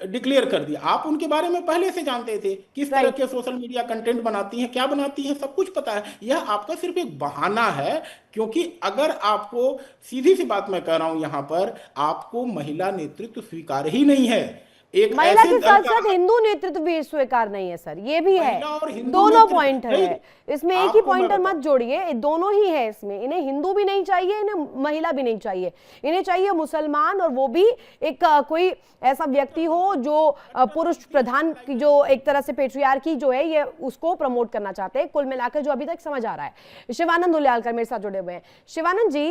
S6: डिक्लेयर कर दिया। आप उनके बारे में पहले से जानते थे, किस तरह के सोशल मीडिया कंटेंट बनाती हैं, क्या बनाती हैं, सब कुछ पता है। यह आपका सिर्फ एक बहाना है, क्योंकि अगर आपको, सीधी सी बात मैं कह रहा हूं यहां पर, आपको महिला नेतृत्व स्वीकार ही नहीं है। एक
S1: महिला के साथ साथ हिंदू नेतृत्व भी स्वीकार नहीं है सर, ये भी है, दोनों पॉइंट है इसमें, एक ही पॉइंटर मत जोड़िए, दोनों ही है इसमें। इन्हें हिंदू भी नहीं चाहिए, इन्हें महिला भी नहीं चाहिए, इन्हें चाहिए मुसलमान, और वो भी एक कोई ऐसा व्यक्ति हो जो पुरुष प्रधान की, जो एक तरह से पेट्रियार्की जो है ये उसको प्रमोट करना चाहते हैं। कुल मिलाकर जो अभी तक समझ आ रहा है। शिवानंद उलियालकर मेरे साथ जुड़े हुए हैं। शिवानंद जी,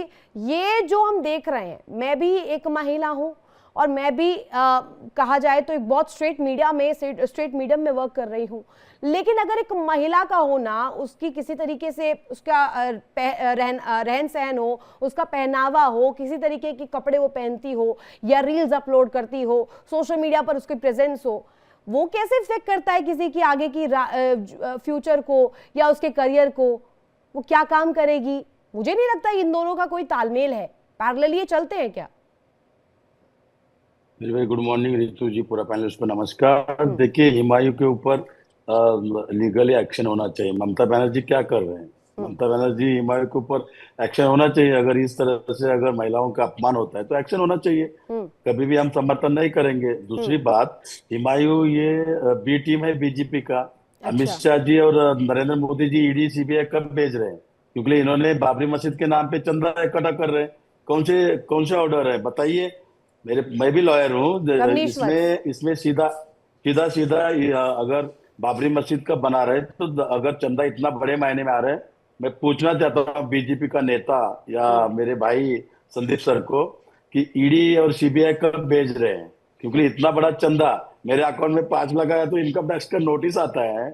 S1: ये जो हम देख रहे हैं, मैं भी एक महिला हूं और मैं भी कहा जाए तो एक बहुत स्ट्रेट मीडियम में वर्क कर रही हूँ, लेकिन अगर एक महिला का होना, उसकी किसी तरीके से उसका रहन सहन हो, उसका पहनावा हो, किसी तरीके के कपड़े वो पहनती हो या रील्स अपलोड करती हो, सोशल मीडिया पर उसकी प्रेजेंस हो, वो कैसे इफेक्ट करता है किसी की आगे की फ्यूचर को या उसके करियर को? वो क्या काम करेगी? मुझे नहीं लगता इन दोनों का कोई तालमेल है, पैरेलल ये चलते हैं क्या?
S7: वेरी गुड मॉर्निंग रितु जी, पूरा पैनलिस्ट को नमस्कार। देखिए, हुमायूं के ऊपर लीगली एक्शन होना चाहिए। ममता बनर्जी क्या कर रहे हैं? ममता बनर्जी, हुमायूं के ऊपर एक्शन होना चाहिए। अगर इस तरह से अगर महिलाओं का अपमान होता है तो एक्शन होना चाहिए, कभी भी हम समर्थन नहीं करेंगे। दूसरी बात, हुमायूं ये बी टीम है बीजेपी का। अमित शाह जी और नरेंद्र मोदी जी ईडी सीबीआई कब भेज रहे हैं? क्योंकि इन्होंने बाबरी मस्जिद के नाम पे चंदा इकट्ठा कर रहे हैं। कौन से ऑर्डर है बताइए? मैं भी लॉयर हूँ। इसमें सीधा अगर बाबरी मस्जिद का बना रहे तो अगर चंदा इतना बड़े मायने में आ रहा है, मैं पूछना चाहता हूँ बीजेपी का नेता या मेरे भाई संदीप सर को कि ईडी और सीबीआई कब भेज रहे हैं? क्योंकि इतना बड़ा चंदा मेरे अकाउंट में 5 लाख आया तो इनकम टैक्स का नोटिस आता है।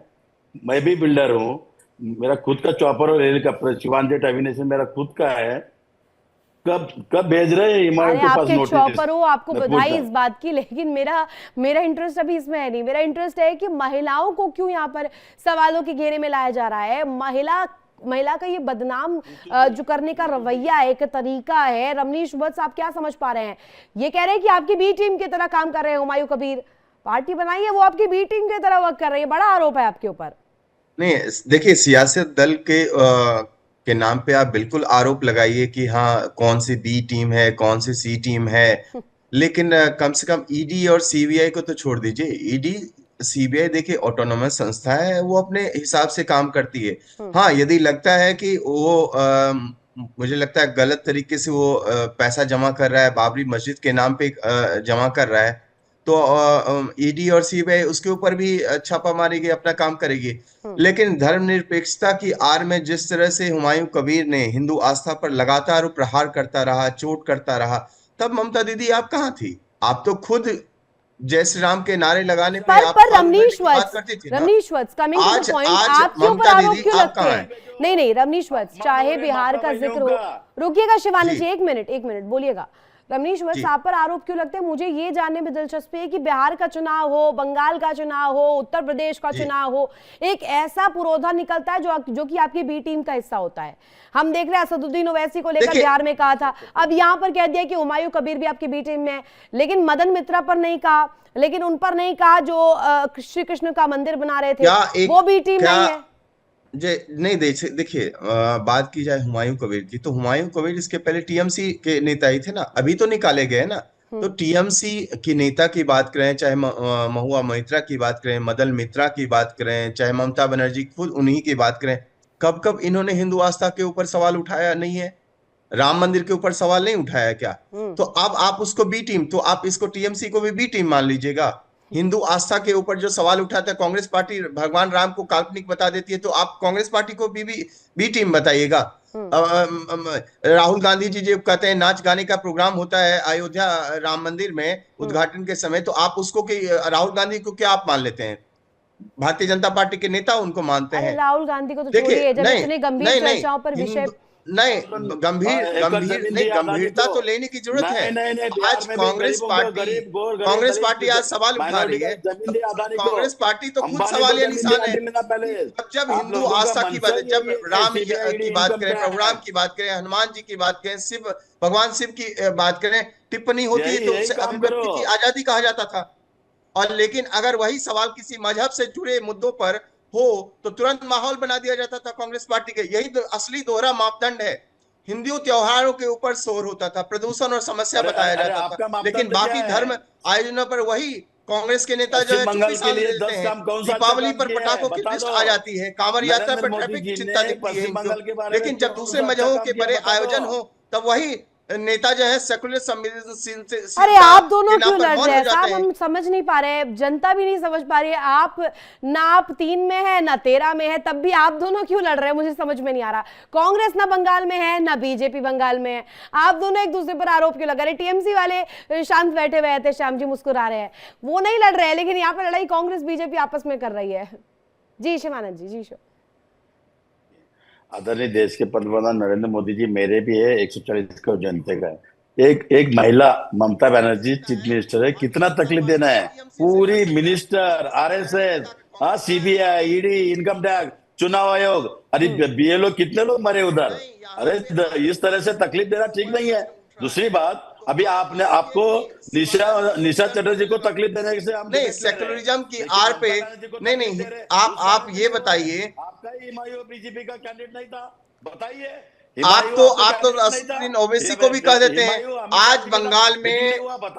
S7: मैं भी बिल्डर हूँ, मेरा खुद का चॉपर और हेलीकॉप्टर शिवान जेट एविनेशन मेरा खुद का है। कब भेज रहे हैं हुमायूं के पास नोटिस?
S1: चॉपर हो, आपको बधाई इस बात की, लेकिन मेरा इंटरेस्ट अभी इसमें है नहीं। मेरा इंटरेस्ट है कि महिलाओं को क्यों यहाँ पर सवालों के घेरे में लाया जा रहा है। महिला का ये बदनाम जो करने का रवैया है, एक तरीका है। रमनीश वत्स, आप क्या समझ पा रहे हैं? ये कह रहे हैं कि आपकी बी टीम की तरह काम कर रहे हैं हुमायूं कबीर, पार्टी बनाई है वो आपकी बी टीम की तरह वर्क कर रही है, बड़ा आरोप है आपके ऊपर।
S5: नहीं, देखिए, सियासत दल के नाम पे आप बिल्कुल आरोप लगाइए कि हाँ कौन सी बी टीम है, कौन सी सी टीम है, लेकिन कम से कम ईडी और सीबीआई को तो छोड़ दीजिए। ईडी सीबीआई देखिए ऑटोनोमस संस्था है, वो अपने हिसाब से काम करती है। हाँ, यदि लगता है कि वो मुझे लगता है गलत तरीके से वो पैसा जमा कर रहा है, बाबरी मस्जिद के नाम पे जमा कर रहा है, तो ईडी और सीबीआई उसके ऊपर भी छापा मारेगी, अपना काम करेगी। लेकिन धर्मनिरपेक्षता की आड़ में जिस तरह से हुमायूं कबीर ने हिंदू आस्था पर लगातार प्रहार करता रहा, चोट करता रहा, तब ममता दीदी आप कहाँ थी? आप तो खुद जय श्री राम के नारे लगाने पे आप
S1: रमनीश वत्स कमिंग टू द पॉइंट, आपके ऊपर आरोप क्यों लगते हैं? नहीं, रमनीश वत्स, चाहे बिहार का जिक्र हो, रुकिएगा शिवानी जी, एक मिनट बोलिएगा। रमनीश वत्स,
S5: जी।
S1: आप पर आरोप क्यों लगते हैं? मुझे ये जानने में दिलचस्पी है कि बिहार का चुनाव हो, बंगाल का चुनाव हो, उत्तर प्रदेश का
S5: जी।
S1: चुनाव हो, एक ऐसा पुरोधा निकलता है जो कि आपकी बी टीम का हिस्सा होता है। हम देख रहे हैं असदुद्दीन ओवैसी को लेकर
S5: देखिए-
S1: बिहार में कहा था, अब यहाँ पर कह दिया कि हुमायूं कबीर भी आपकी बी टीम में है, लेकिन मदन मित्रा पर नहीं कहा, लेकिन उन पर नहीं कहा जो श्री कृष्ण का मंदिर बना रहे थे, वो बी टीम नहीं है।
S5: नहीं देखिए, बात की जाए हुमायूं कबीर की, तो हुमायूं कबीर इसके पहले टीएमसी के नेता ही थे ना, अभी तो निकाले गए ना। तो टीएमसी की नेता की बात करें, चाहे महुआ मोइत्रा की बात करें, मदन मित्रा की बात करें, चाहे ममता बनर्जी खुद उन्हीं की बात करें, कब कब इन्होंने हिंदू आस्था के ऊपर सवाल उठाया नहीं है? राम मंदिर के ऊपर सवाल नहीं उठाया क्या? तो अब आप उसको बी टीम, तो आप इसको टीएमसी को भी बी टीम मान लीजिएगा। हिंदू आस्था के ऊपर जो सवाल उठाता है, कांग्रेस पार्टी भगवान राम को काल्पनिक बता देती है, तो आप कांग्रेस पार्टी को बी टीम बताइएगा। राहुल गांधी जी जो कहते हैं नाच गाने का प्रोग्राम होता है अयोध्या राम मंदिर में उद्घाटन के समय, तो आप उसको राहुल गांधी को क्या आप मान लेते हैं? भारतीय जनता पार्टी के नेता उनको मानते
S1: अरे
S5: हैं।
S1: राहुल गांधी को तो
S5: देखिए,
S1: छोड़िए, जब
S5: नहीं,
S1: इतने गंभीर
S5: नहीं, नहीं,
S1: चर्चाओं पर विषय
S5: नहीं, गंभीरता तो लेने की जरूरत है। आज कांग्रेस पार्टी आज सवाल उठा रही है। कांग्रेस पार्टी तो खुद सवालिया निशान है। जब हिंदू आस्था की बात है, जब राम की बात करें, प्रभु राम की बात करें, हनुमान जी की बात करें, भगवान शिव की बात करें, टिप्पणी होती है तो उसे अभिव्यक्ति की आजादी कहा जाता था। और लेकिन अगर वही सवाल किसी मजहब से जुड़े मुद्दों पर हो तो तुरंत माहौल बना दिया जाता था कांग्रेस पार्टी के। यही तो असली दोहरा मापदंड है। हिंदू त्योहारों के ऊपर शोर होता था, प्रदूषण और समस्या बताया जाता था, लेकिन बाकी धर्म आयोजनों पर वही कांग्रेस के नेता जो है चुप्पी साध देते हैं। दीपावली पर पटाखों की लिस्ट आ जाती है, कांवड़ यात्रा पर ट्रैफिक की चिंता दिखती है, लेकिन जब दूसरे मजहबों के बड़े आयोजन हो तब वही नेता जो है सेकुलर संवेदनशील।
S1: अरे आप दोनों क्यों लड़ रहे हैं साहब? हम समझ नहीं पा रहे हैं, जनता भी नहीं समझ पा रही है। आप ना आप 3 में है ना 13 में है, तब भी आप दोनों क्यों लड़ रहे हैं? मुझे समझ में नहीं आ रहा। कांग्रेस ना बंगाल में है ना बीजेपी बंगाल में है, आप दोनों एक दूसरे पर आरोप क्यों लगा रहे? टीएमसी वाले शांत बैठे हुए थे, श्याम जी मुस्कुरा रहे हैं, वो नहीं लड़ रहे हैं, लेकिन यहाँ पर लड़ाई कांग्रेस बीजेपी आपस में कर रही है। जी शिवानंद जी। जी
S7: आदरणीय देश के पंतप्रधान नरेंद्र मोदी जी, मेरे भी है 140 करोड़ जनते का है। एक महिला ममता बनर्जी चीफ मिनिस्टर है, कितना तकलीफ देना है? पूरी minister, RSS, CBI, ED, income tax, चुनाव आयोग, अरे बीएलओ कितने लोग मरे उधर। अरे इस तरह से तकलीफ देना ठीक नहीं है। दूसरी बात, अभी आपको निशा चटर्जी को तकलीफ देने से हम
S5: नहीं, सेकुलरिज्म की आड़ पे नहीं, आप ये बताइए,
S7: आपका हिमायू बीजेपी का कैंडिडेट नहीं था, बताइए।
S5: आप तो असदुद्दीन ओवैसी को भी कह देते हैं। आज बंगाल में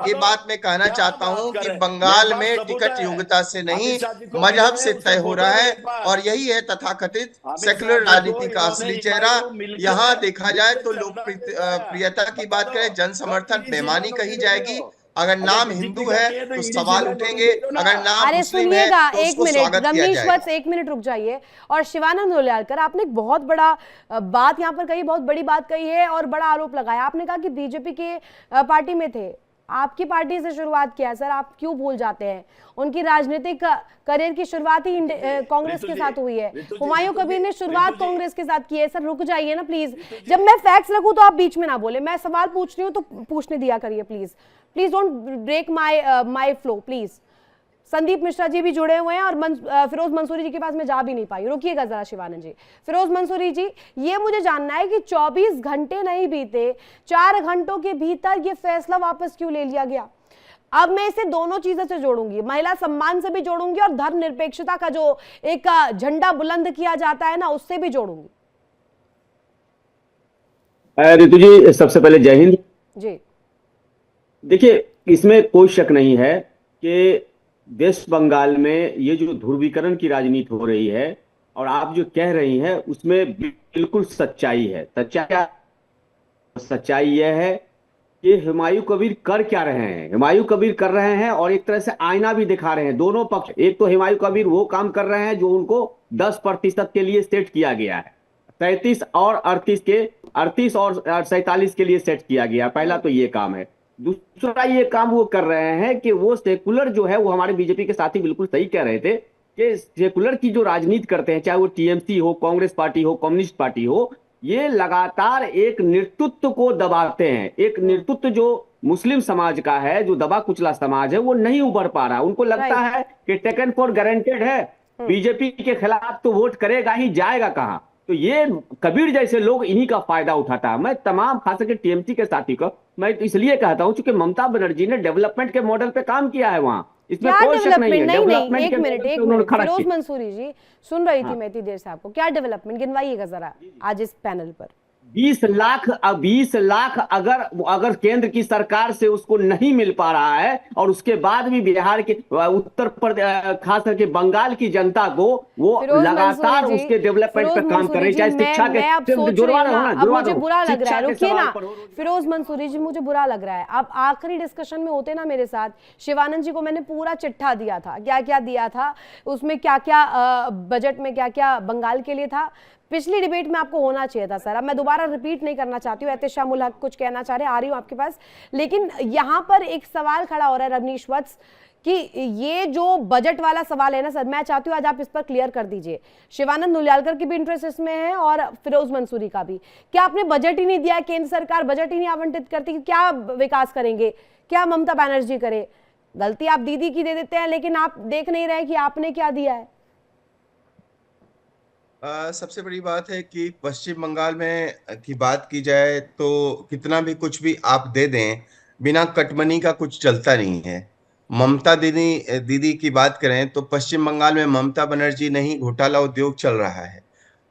S5: ये बात मैं कहना चाहता हूं कि बंगाल में टिकट योग्यता से नहीं मजहब से तय हो रहा है, और यही है तथाकथित सेकुलर राजनीति का असली चेहरा। यहाँ देखा जाए तो लोकप्रियता की बात करें, जन समर्थन बेमानी कही जाएगी। अगर नाम हिंदू है तो सवाल उठेंगे, अगर नाम मुस्लिम है तो उसको स्वागत किया
S1: रमनीश
S5: जाएगा।
S1: वत्स, 1 मिनट रुक जाइए। और शिवानंद लोलियालकर, आपने एक बहुत बड़ा बात यहाँ पर कही, बहुत बड़ी बात कही है और बड़ा आरोप लगाया। आपने कहा कि बीजेपी के पार्टी में थे, आपकी पार्टी से शुरुआत किया। सर आप क्यों भूल जाते हैं, उनकी राजनीतिक करियर की शुरुआत ही कांग्रेस के साथ हुई है। हुमायूं कबीर ने शुरुआत कांग्रेस के साथ की है। सर रुक जाइए ना प्लीज, जब मैं फैक्ट्स रखूं तो आप बीच में ना बोले। मैं सवाल पूछ रही हूँ तो पूछने दिया करिए please. Please don't break my flow please. Sandeep Mishra ji भी जुड़े हुए हैं और फिरोज मंसूरी जी के पास मैं जा भी नहीं पाई। रुकिएगा जरा शिवानंद जी। फिरोज मंसूरी जी, ये मुझे जानना है कि 24 घंटे नहीं बीते, 4 घंटों के भीतर ये फैसला वापस क्यों ले लिया गया? अब मैं इसे दोनों चीजों से जोड़ूंगी, महिला सम्मान से भी जोड़ूंगी और धर्मनिरपेक्षता का जो एक झंडा बुलंद किया जाता है ना, उससे भी जोड़ूंगी।
S8: रितु जी, सबसे पहले जय हिंद
S1: जी।
S8: देखिए, इसमें कोई शक नहीं है कि वेस्ट बंगाल में ये जो ध्रुवीकरण की राजनीति हो रही है और आप जो कह रही हैं उसमें बिल्कुल सच्चाई है। सच्चाई यह है कि हुमायूं कबीर कर क्या रहे हैं। हुमायूं कबीर कर रहे हैं और एक तरह से आईना भी दिखा रहे हैं दोनों पक्ष। एक तो हुमायूं कबीर वो काम कर रहे हैं जो उनको 10% के लिए सेट किया गया है, 37 और 38 और 47 के लिए सेट किया गया। पहला तो ये काम है। दूसरा ये काम वो कर रहे हैं कि वो सेकुलर जो है, वो हमारे बीजेपी के साथी बिल्कुल सही कह रहे थे कि सेकुलर की जो राजनीति करते हैं, चाहे वो टीएमसी हो, कांग्रेस पार्टी हो, कम्युनिस्ट पार्टी हो, ये लगातार एक नेतृत्व को दबाते हैं। एक नेतृत्व जो मुस्लिम समाज का है, जो दबा कुचला समाज है, वो नहीं उभर पा रहा। उनको लगता है कि टेकन फॉर गारंटेड है, बीजेपी के खिलाफ तो वोट करेगा ही, जाएगा कहां। तो ये कबीर जैसे लोग इन्हीं का फायदा उठाता है। मैं तमाम खास करके टीएमसी के साथी को मैं इसलिए कहता हूं क्योंकि ममता बनर्जी ने डेवलपमेंट के मॉडल पे काम किया है वहां, इसमें कोई शक नहीं है।
S1: नहीं, एक मिनट फिरोज मंसूरी जी, सुन रही थी मैं इतनी देर से आपको। क्या डेवलपमेंट गिनवाइएगा जरा आज इस पैनल पर।
S8: 20 लाख अगर केंद्र की सरकार से उसको नहीं मिल पा रहा है, और उसके बाद भी बिहार के, उत्तर प्रदेश, खास करके बंगाल की जनता को वो लगातार उसके डेवलपमेंट पर काम कर रही है, चाहे शिक्षा के।
S1: मुझे बुरा लग रहा है, रुकिए ना फिरोज मंसूरी जी, मुझे बुरा लग रहा है। अब आखिरी डिस्कशन में होते ना मेरे साथ, शिवानंद जी को मैंने पूरा चिट्ठा दिया था, क्या क्या दिया था उसमें, क्या क्या बजट में क्या क्या बंगाल के लिए था। पिछली डिबेट में आपको होना चाहिए था सर। अब मैं दोबारा रिपीट नहीं करना चाहती हूँ, एहतेशाम उल हक कुछ कहना चाह रहे, आ रही हूँ आपके पास। लेकिन यहाँ पर एक सवाल खड़ा हो रहा है रवनीश वत्स, कि ये जो बजट वाला सवाल है ना सर, मैं चाहती हूँ आज आप इस पर क्लियर कर दीजिए। शिवानंद नुलियालकर की भी इंटरेस्ट इसमें है और फिरोज मंसूरी का भी। क्या आपने बजट ही नहीं दिया, केंद्र सरकार बजट ही नहीं आवंटित करती, क्या विकास करेंगे, क्या ममता बनर्जी करे? गलती आप दीदी की दे देते हैं, लेकिन आप देख नहीं रहे कि आपने क्या दिया है।
S5: सबसे बड़ी बात है कि पश्चिम बंगाल में की बात की जाए तो कितना भी कुछ भी आप दे दें, बिना कटमनी का कुछ चलता नहीं है। ममता दीदी की बात करें तो पश्चिम बंगाल में ममता बनर्जी नहीं, घोटाला उद्योग चल रहा है,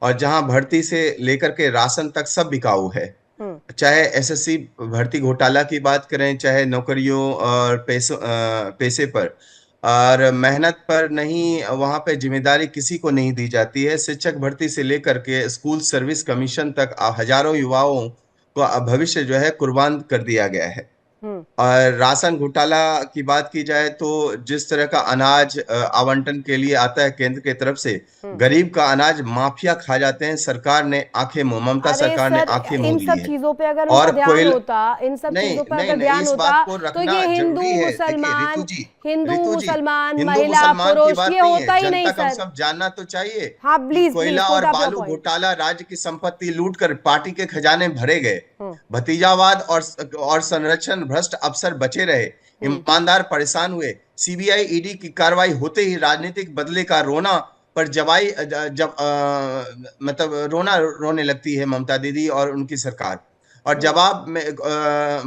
S5: और जहां भर्ती से लेकर के राशन तक सब बिकाऊ है। चाहे एसएससी भर्ती घोटाला की बात करें, चाहे नौकरियों और पैसे पर और मेहनत पर नहीं, वहां पे जिम्मेदारी किसी को नहीं दी जाती है। शिक्षक भर्ती से लेकर के स्कूल सर्विस कमीशन तक हजारों युवाओं को भविष्य जो है कुर्बान कर दिया गया है। और राशन घोटाला की बात की जाए तो जिस तरह का अनाज आवंटन के लिए आता है केंद्र की तरफ से, गरीब का अनाज माफिया खा जाते हैं। सरकार ने आंखें, ममता सरकार ने आंखें मूंद ली है।
S1: इन सब चीजों पे अगर उनका ध्यान होता, इन सब चीजों पे अगर ध्यान होता तो ये हिंदू मुसलमान महिला पुरुष ये होता ही नहीं सर।
S5: सब जानना तो चाहिए।
S1: हाँ प्लीज,
S5: कोयला और बालू घोटाला, राज्य की संपत्ति लूटकर पार्टी के खजाने भरे गए, भतीजावाद और संरक्षण भ्रष्ट अफसर बचे रहे, ईमानदार परेशान हुए। सीबीआई ईडी की कार्रवाई होते ही राजनीतिक बदले का रोना पर मतलब रोना रोने लगती है ममता दीदी और उनकी सरकार, और जवाब में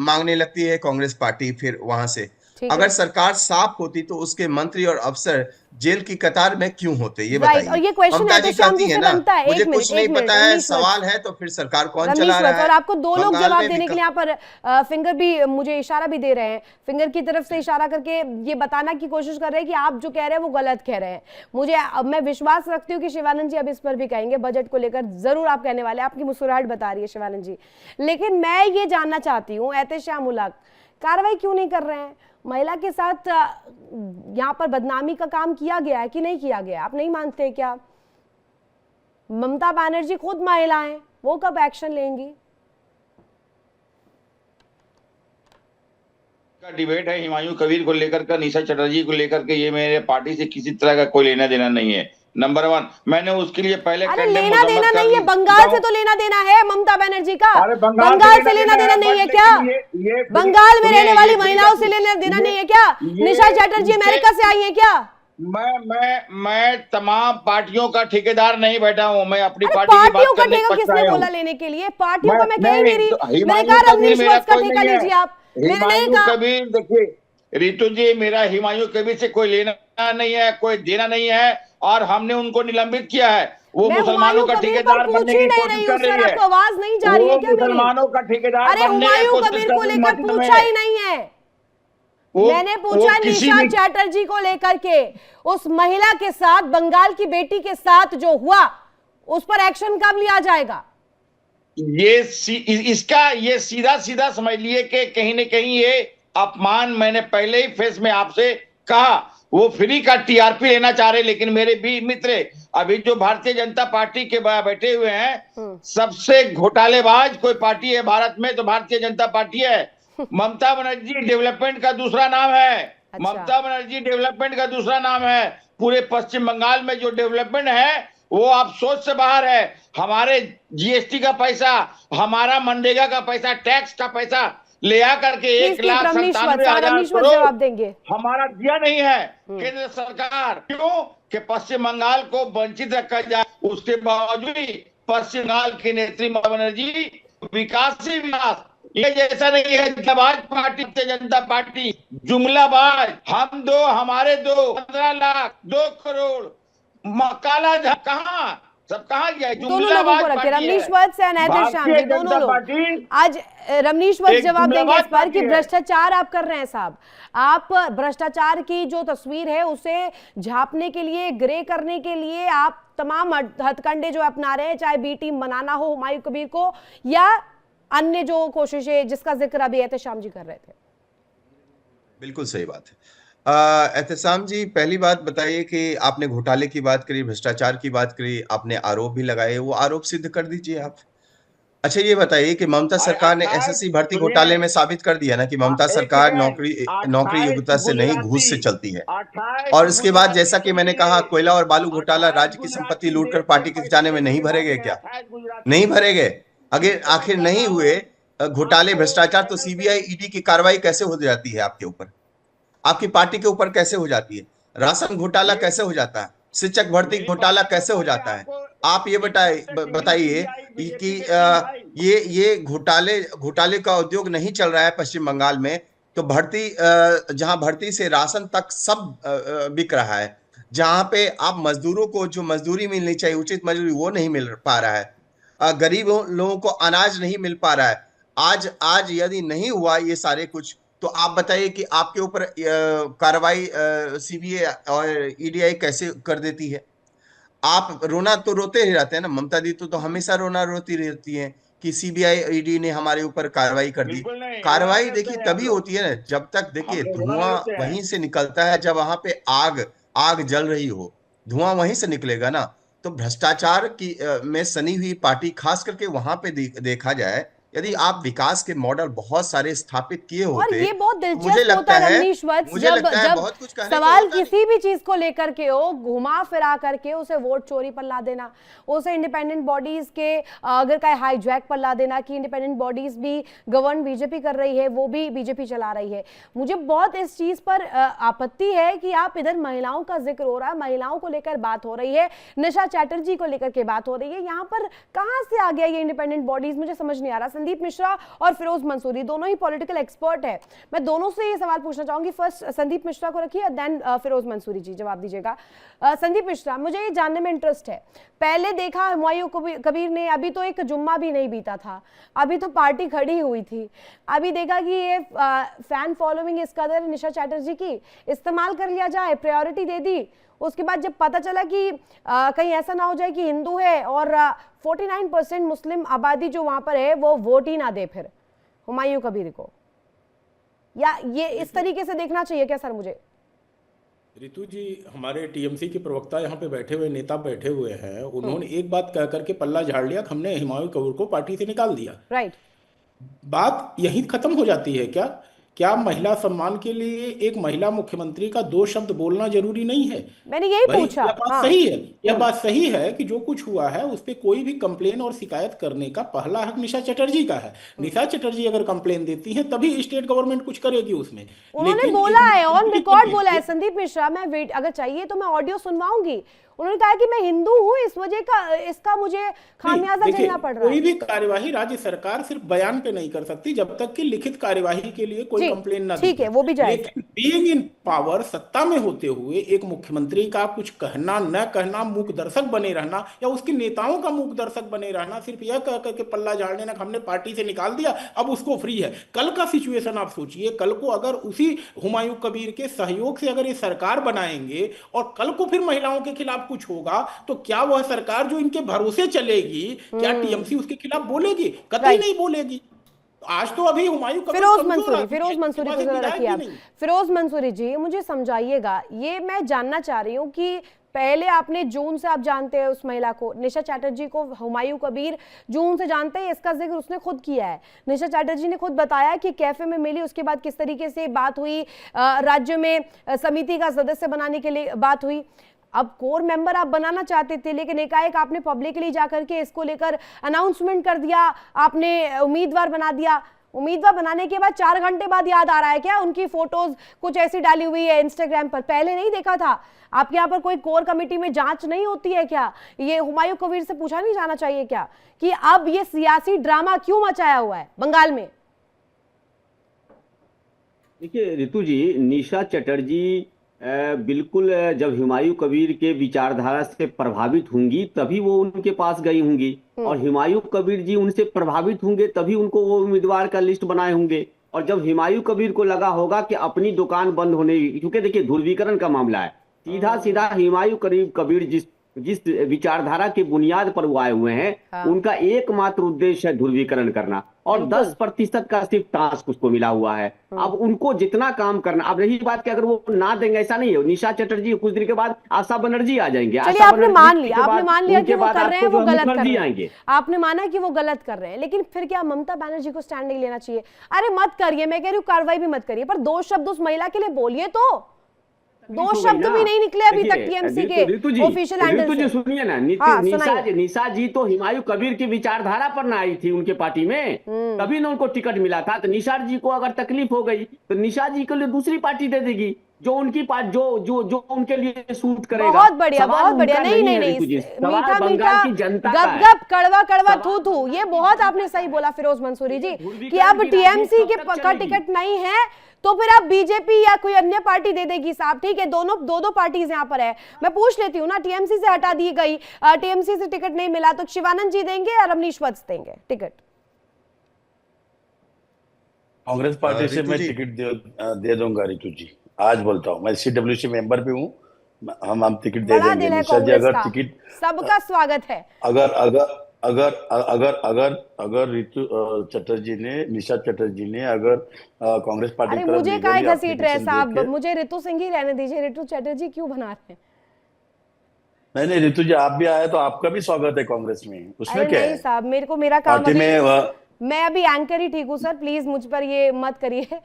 S5: मांगने लगती है कांग्रेस पार्टी। फिर वहां से अगर सरकार साफ होती तो उसके मंत्री और अफसर जेल की कतार में क्यों होते, ये बताइए।
S1: और ये क्वेश्चन
S5: ममता जी कहती है ना, मुझे कुछ नहीं पता है,
S1: रवनीश
S5: सवाल है तो फिर सरकार कौन चला रहा है।
S1: और आपको दो लोग जवाब देने के लिए यहाँ पर फिंगर भी, मुझे इशारा भी दे रहे हैं, फिंगर की तरफ से इशारा करके ये बताना की कोशिश कर रहे हैं कि आप जो कह रहे हैं वो गलत कह रहे हैं। मुझे, मैं विश्वास रखती हूँ कि शिवानंद जी अब इस पर भी कहेंगे, बजट को लेकर जरूर आप कहने वाले, आपकी मुस्कुराहट बता रही है शिवानंद जी। लेकिन मैं ये जानना चाहती हूँ, एहतेशाम उल हक कार्रवाई क्यों नहीं कर रहे हैं? महिला के साथ यहाँ पर बदनामी का काम किया गया है कि नहीं किया गया, आप नहीं मानते क्या? ममता बनर्जी खुद महिला हैं, वो कब एक्शन लेंगी?
S4: का डिबेट है हुमायूं कबीर को लेकर का, निशा चटर्जी को लेकर के, ये मेरे पार्टी से किसी तरह का कोई लेना देना नहीं है। नंबर 1, मैंने उसके लिए पहले
S1: लेना देना नहीं है, बंगाल से तो लेना देना है ममता बनर्जी का। बंगाल से लेना देना नहीं है क्या? बंगाल में रहने वाली महिलाओं से लेना देना नहीं है क्या? निशा चटर्जी अमेरिका से आई है क्या?
S4: मैं तमाम पार्टियों का ठेकेदार नहीं बैठा हूं, मैं अपनी पार्टी की बात
S1: पार्टियों का
S4: करने
S1: ठेका किसने बोला लेने के लिए? पार्टियों का मैं कह ही नहीं रही, मैंने कहा रवनीश वत्स का ठेका लीजिए आप, मैंने नहीं कहा।
S4: कबीर देखिए रितु जी, मेरा हुमायूं कबीर से कोई लेना नहीं है, कोई देना नहीं है, और हमने उनको निलंबित किया है। वो मुसलमानों का ठेकेदार बनने की कोशिश कर रही है।
S1: आपको आवाज नहीं जा रही है क्या?
S4: मुसलमानों का ठेकेदार बनने की कोशिश कर रही है।
S1: को लेकर पूछा ही नहीं है, मैंने पूछा निशा चैटर्जी को लेकर के, उस महिला के साथ, बंगाल की बेटी के साथ जो हुआ, उस पर एक्शन कब लिया जाएगा?
S4: ये सीधा सीधा समझ लिए कि कहीं न कहीं ये अपमान, मैंने पहले ही फेस में आपसे कहा, वो फ्री का टीआरपी लेना चाह रहे। लेकिन मेरे भी मित्र अभी जो भारतीय जनता पार्टी के बैठे हुए हैं, सबसे घोटालेबाज कोई पार्टी है भारत में तो भारतीय जनता पार्टी है। ममता बनर्जी डेवलपमेंट का दूसरा नाम है।
S1: अच्छा।
S4: ममता बनर्जी डेवलपमेंट का दूसरा नाम है। पूरे पश्चिम बंगाल में जो डेवलपमेंट है वो आप सोच से बाहर है। हमारे जीएसटी का पैसा, हमारा मनरेगा का पैसा, टैक्स का पैसा, ले आकर के 1,97,000
S1: रमनीश्वर
S4: करोड़
S1: जवाब देंगे।
S4: हमारा दिया नहीं है केंद्र सरकार। क्यों कि पश्चिम बंगाल को वंचित रखा जाए। उसके बावजूद पश्चिम बंगाल की नेत्री ममता बनर्जी विकास ही विकास, ये जैसा नहीं है दबाज पार्टी से जनता पार्टी जुमलाबाज, हम दो हमारे दो, 15 लाख 2 करोड़ काला कहाँ सब कहाँ गया?
S1: दोनों लोगों को रखे, रमनीश वत्स एंड हैदर शाम जी, दोनों लोग। आज रमनीश वत्स जवाब देंगे इस पर कि भ्रष्टाचार आप कर रहे हैं साहब। आप भ्रष्टाचार की जो तस्वीर है उसे झांपने के लिए, ग्रे करने के लिए आप तमाम हथकंडे जो अपना रहे हैं, चाहे बी टीम बनाना हो हुमायूं कबीर को या अन्य जो कोशिशें जिसका जिक्र अभी एहतशाम जी कर रहे थे।
S5: बिल्कुल सही बात है। एहतशाम जी, पहली बात बताइए कि आपने घोटाले की बात करी, भ्रष्टाचार की बात करी, आपने आरोप भी लगाए, वो आरोप सिद्ध कर दीजिए आप। अच्छा ये बताइए कि ममता सरकार ने एसएससी भर्ती घोटाले में साबित कर दिया ना कि ममता सरकार नौकरी योग्यता से नहीं, घूस से चलती है। और उसके बाद जैसा कि मैंने कहा, कोयला और बालू घोटाला, राज्य की संपत्ति लूटकर पार्टी के खजाने में नहीं भरे गए क्या? नहीं भरे गए। अगर आखिर नहीं हुए घोटाले भ्रष्टाचार तो सीबीआई ईडी की कार्रवाई कैसे हो जाती है आपके ऊपर, आपकी पार्टी के ऊपर कैसे हो जाती है? राशन घोटाला कैसे हो जाता है? शिक्षक भर्ती घोटाला कैसे हो जाता है? आप ये बताइए कि ये घोटाले का उद्योग नहीं चल रहा है पश्चिम बंगाल में, तो भर्ती जहां भर्ती से राशन तक सब बिक रहा है। जहां पे आप मजदूरों को जो मजदूरी मिलनी चाहिए, उचित मजदूरी, वो नहीं मिल पा रहा है। गरीब लोगों को अनाज नहीं मिल पा रहा है। आज यदि नहीं हुआ ये सारे कुछ, तो आप बताइए कि आपके ऊपर कार्रवाई सीबीआई और ईडीआई कैसे कर देती है? आप रोना तो रोते ही रहते हैं ना, ममता दी तो हमेशा रोना रोती रहती है कि सीबीआई ईडी ने हमारे ऊपर कार्रवाई कर दी। कार्रवाई देखिए तभी होती है ना जब तक, देखिए धुआं वहीं से निकलता है, जब वहां पे आग जल रही हो, धुआं वहीं से निकलेगा ना। तो भ्रष्टाचार की में सनी हुई पार्टी, खास करके वहां पे देखा जाए, यदि आप विकास के मॉडल बहुत सारे स्थापित किए होते,
S1: और ये बहुत दिलचस्प होता है रमनीश वत्स, जब सवाल किसी भी चीज को लेकर के हो, घुमा फिरा करके उसे वोट चोरी पर ला देना, उसे इंडिपेंडेंट बॉडीज के अगर का हाईजैक पर ला देना कि इंडिपेंडेंट बॉडीज भी गवर्न बीजेपी कर रही है, वो भी बीजेपी चला रही है। मुझे बहुत इस चीज पर आपत्ति है कि आप इधर महिलाओं का जिक्र हो रहा है, महिलाओं को लेकर बात हो रही है, निशा चैटर्जी को लेकर के बात हो रही है, यहाँ पर कहां से आ गया ये इंडिपेंडेंट बॉडीज? मुझे समझ नहीं आ रहा। संदीप मिश्रा और फिरोज मंसूरी दोनों ही पॉलिटिकल एक्सपर्ट है, मैं दोनों से ये सवाल पूछना चाहूंगी। फर्स्ट संदीप मिश्रा को रखिए, देन फिरोज मंसूरी जी जवाब दीजिएगा। संदीप मिश्रा, मुझे ये जानने में इंटरेस्ट है, पहले देखा हुमायूं कबीर ने, अभी तो एक जुम्मा भी नहीं बीता था, अभी तो पार्टी खड़ी हुई थी, अभी देखा कि ये फैन फॉलोइंग इस कदर निशा चैटर्जी की इस्तेमाल कर लिया जाए, प्रायोरिटी दे दी। उसके बाद जब पता चला कि कहीं ऐसा ना हो जाए कि हिंदू है और 49% मुस्लिम आबादी जो वहां पर है वो वोट ही ना दे फिर हुमायूं कबीर को, या ये इस तरीके से देखना चाहिए क्या सर? मुझे
S6: रितु जी, हमारे टीएमसी के प्रवक्ता यहाँ पे बैठे हुए नेता बैठे हुए हैं, उन्होंने एक बात कह करके पल्ला झाड़ लिया, हमने हुमायूं कबीर को पार्टी से निकाल दिया।
S1: राइट,
S6: बात यहीं खत्म हो जाती है क्या महिला सम्मान के लिए एक महिला मुख्यमंत्री का 2 शब्द बोलना जरूरी नहीं है?
S1: मैंने यही पूछा।
S6: यह बात सही है, यह बात सही है कि जो कुछ हुआ है उस पे कोई भी कंप्लेन और शिकायत करने का पहला हक निशा चटर्जी का है। निशा चटर्जी अगर कंप्लेन देती है तभी स्टेट गवर्नमेंट कुछ करेगी उसमें।
S1: उन्होंने बोला है, ऑन रिकॉर्ड बोला है संदीप मिश्रा, मैं अगर चाहिए तो मैं ऑडियो सुनवाऊंगी। उन्होंने कहा कि मैं हिंदू हूं, इस वजह का इसका मुझे खामियाजा झेलना पड़ रहा है।
S6: कोई भी कार्यवाही राज्य सरकार सिर्फ बयान पे नहीं कर सकती जब तक कि लिखित कार्यवाही के लिए कोई कंप्लेन ना,
S1: ठीक है, वो भी जाएगा।
S6: बीइंग इन पावर, सत्ता में होते हुए एक मुख्यमंत्री का कुछ कहना न कहना, मूक दर्शक बने रहना या उसके नेताओं का मूक दर्शक बने रहना, सिर्फ यह कह करके पल्ला झाड़ने ना हमने पार्टी से निकाल दिया अब उसको फ्री है। कल का सिचुएशन आप सोचिए, कल को अगर उसी हुमायूं कबीर के सहयोग से अगर ये सरकार बनाएंगे और कल को फिर महिलाओं के खिलाफ कुछ होगा तो क्या वह सरकार जो इनके भरोसे चलेगी, क्या टीएमसी उसके खिलाफ बोलेगी? कतई नहीं बोलेगी। आज तो अभी हुमायूं कबीर
S1: फिरोज मंसूरी को जरा रखिए आप। फिरोज मंसूरी जी, मुझे समझाइएगा, ये मैं जानना चाह रही हूँ कि पहले आपने जून से, आप जानते हैं उस महिला को, निशा चैटर्जी को हुमायूं कबीर जून से जानते हैं, इसका जिक्र उसने खुद किया है। निशा चैटर्जी ने खुद बताया कि कैफे में मिली, उसके बाद किस तरीके से बात हुई, राज्य में समिति का सदस्य बनाने के लिए बात हुई। अब कोर मेंबर आप बनाना चाहते थे, लेकिन एकाएक आपने पब्लिकली जाकर के इसको लेकर अनाउंसमेंट कर दिया, आपने उम्मीदवार बना दिया। उम्मीदवार बनाने के बाद 4 घंटे बाद याद आ रहा है क्या? उनकी फोटोज कुछ ऐसी डाली हुई है इंस्टाग्राम पर, पहले नहीं देखा था? आपके यहाँ पर कोई कोर कमेटी में जांच नहीं होती है क्या? ये हुमायूं कबीर से पूछा नहीं जाना चाहिए क्या कि अब ये सियासी ड्रामा क्यों मचाया हुआ है बंगाल में?
S8: देखिए रितु जी, निशा चटर्जी बिल्कुल जब हुमायूं कबीर के विचारधारा से प्रभावित होंगी तभी वो उनके पास गई होंगी, और हुमायूं कबीर जी उनसे प्रभावित होंगे तभी उनको वो उम्मीदवार का लिस्ट बनाए होंगे। और जब हुमायूं कबीर को लगा होगा कि अपनी दुकान बंद होने, क्योंकि देखिए ध्रुवीकरण का मामला है, सीधा सीधा हुमायूं कबीर जिस विचारधारा की बुनियाद पर वो आए हुए हैं, उनका एकमात्र उद्देश्य है ध्रुवीकरण करना, और 10% का सिर्फ टास्क उसको मिला हुआ है। अब उनको जितना काम करना, अब रही बात कि अगर वो ना देंगे, ऐसा नहीं है, निशा चटर्जी कुछ देर के बाद आशा बनर्जी आ जाएंगे।
S1: चलिए आपने मान लिया कि वो कर रहे हैं, वो गलत कर रहे
S8: हैं,
S1: आपने माना कि वो गलत कर रहे हैं, लेकिन फिर क्या ममता बनर्जी को स्टैंड नहीं लेना चाहिए? अरे मत करिए, मैं कह रही हूँ कार्रवाई भी मत करिए, पर 2 शब्द उस महिला के लिए बोलिए तो। 2 शब्द भी नहीं निकले अभी तक टीएमसी के ऑफिशियल हैंडल से।
S8: सुनिए ना, निशा जी तो हुमायूं कबीर की विचारधारा पर ना आई थी उनके पार्टी में, तभी ना उनको टिकट मिला था। तो निशा जी को अगर तकलीफ हो गई तो निशा जी के लिए दूसरी पार्टी दे देगी जो उनकी पार्टी जो उनके लिए सूट करेगा।
S1: बहुत बढ़िया, बहुत बढ़िया। नहीं मीठा मीठा गप गप कड़वा कड़वा थू थू, ये बहुत आपने सही बोला फिरोज मंसूरी जी कि अब टीएमसी के टिकट नहीं है तो फिर आप बीजेपी या कोई अन्य पार्टी दे देगी साहब, ठीक है? दो पार्टीज यहाँ पर है। मैं पूछ लेती हूँ ना, टीएमसी से हटा दी गई, टीएमसी से टिकट नहीं मिला तो शिवानंद जी देंगे या रमनीश वत्स देंगे टिकट?
S7: कांग्रेस पार्टी से मैं टिकट दे दूंगा रितु जी, आज बोलता हूँ। मैं सीडब्ल्यूसी मेंबर भी हूँ, हम टिकट दे देंगे। निशा जी अगर टिकट,
S1: सबका स्वागत है।
S7: अगर रितु चटर्जी ने, निशा चटर्जी ने अगर कांग्रेस पार्टी
S1: की तरफ, मुझे काहे घसीट रहे साहब, मुझे रितु सिंह ही रहने दीजिए, रितु चटर्जी क्यों बना रहे हैं?
S7: नहीं रितु जी, आप भी आए तो आपका भी स्वागत है कांग्रेस में, उसमें क्या है
S1: साहब? मेरे को मेरा काम
S7: पार्टी में,
S1: मैं अभी एंकर ही ठीक हूँ सर, प्लीज मुझ पर ये मत करिए।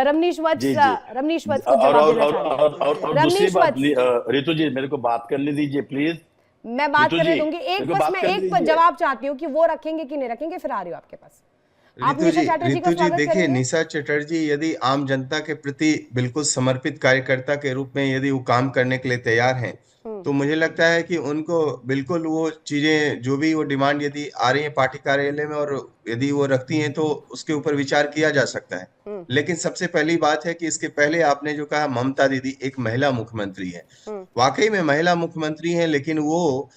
S1: रमनीश वत्स को जवाब देना चाहिए।
S7: और दूसरी बात रितु जी, मेरे को बात करने दीजिए प्लीज।
S1: मैं बात करने दूंगी, एक जवाब चाहती हूँ कि वो रखेंगे कि नहीं रखेंगे, फिर आ रही हूँ आपके पास।
S5: रितु जी देखिए, निशा चटर्जी यदि आम जनता के प्रति बिल्कुल समर्पित कार्यकर्ता के रूप में यदि वो काम करने के लिए तैयार हैं, तो मुझे लगता है कि उनको बिल्कुल वो चीजें, जो भी वो डिमांड यदि आ रही है पार्टी कार्यालय में और यदि वो रखती हैं तो उसके ऊपर विचार किया जा सकता है। लेकिन सबसे पहली बात है कि इसके पहले आपने जो कहा, ममता दीदी एक महिला मुख्यमंत्री है, वाकई में महिला मुख्यमंत्री है, लेकिन वो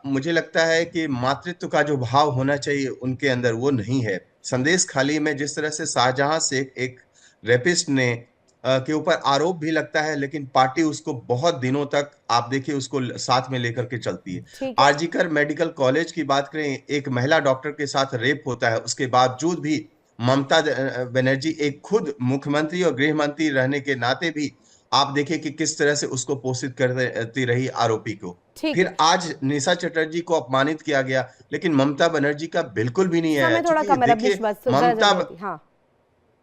S5: मुझे लगता है कि मातृत्व का जो भाव होना चाहिए उनके अंदर वो नहीं है। संदेश खाली में जिस तरह से शाहजहां से एक रेपिस्ट ने के ऊपर आरोप भी लगता है, लेकिन पार्टी उसको बहुत दिनों तक आप देखिए उसको साथ में लेकर के चलती है। आरजीकर मेडिकल कॉलेज की बात करें, एक महिला डॉक्टर के साथ रेप होता है, उसके बावजूद भी ममता बनर्जी एक खुद मुख्यमंत्री और गृह मंत्री रहने के नाते भी आप देखिए कि किस तरह से उसको पोषित करती रही आरोपी को। फिर आज निशा चटर्जी को अपमानित किया गया, लेकिन ममता बनर्जी का बिल्कुल भी नहीं है। देखिए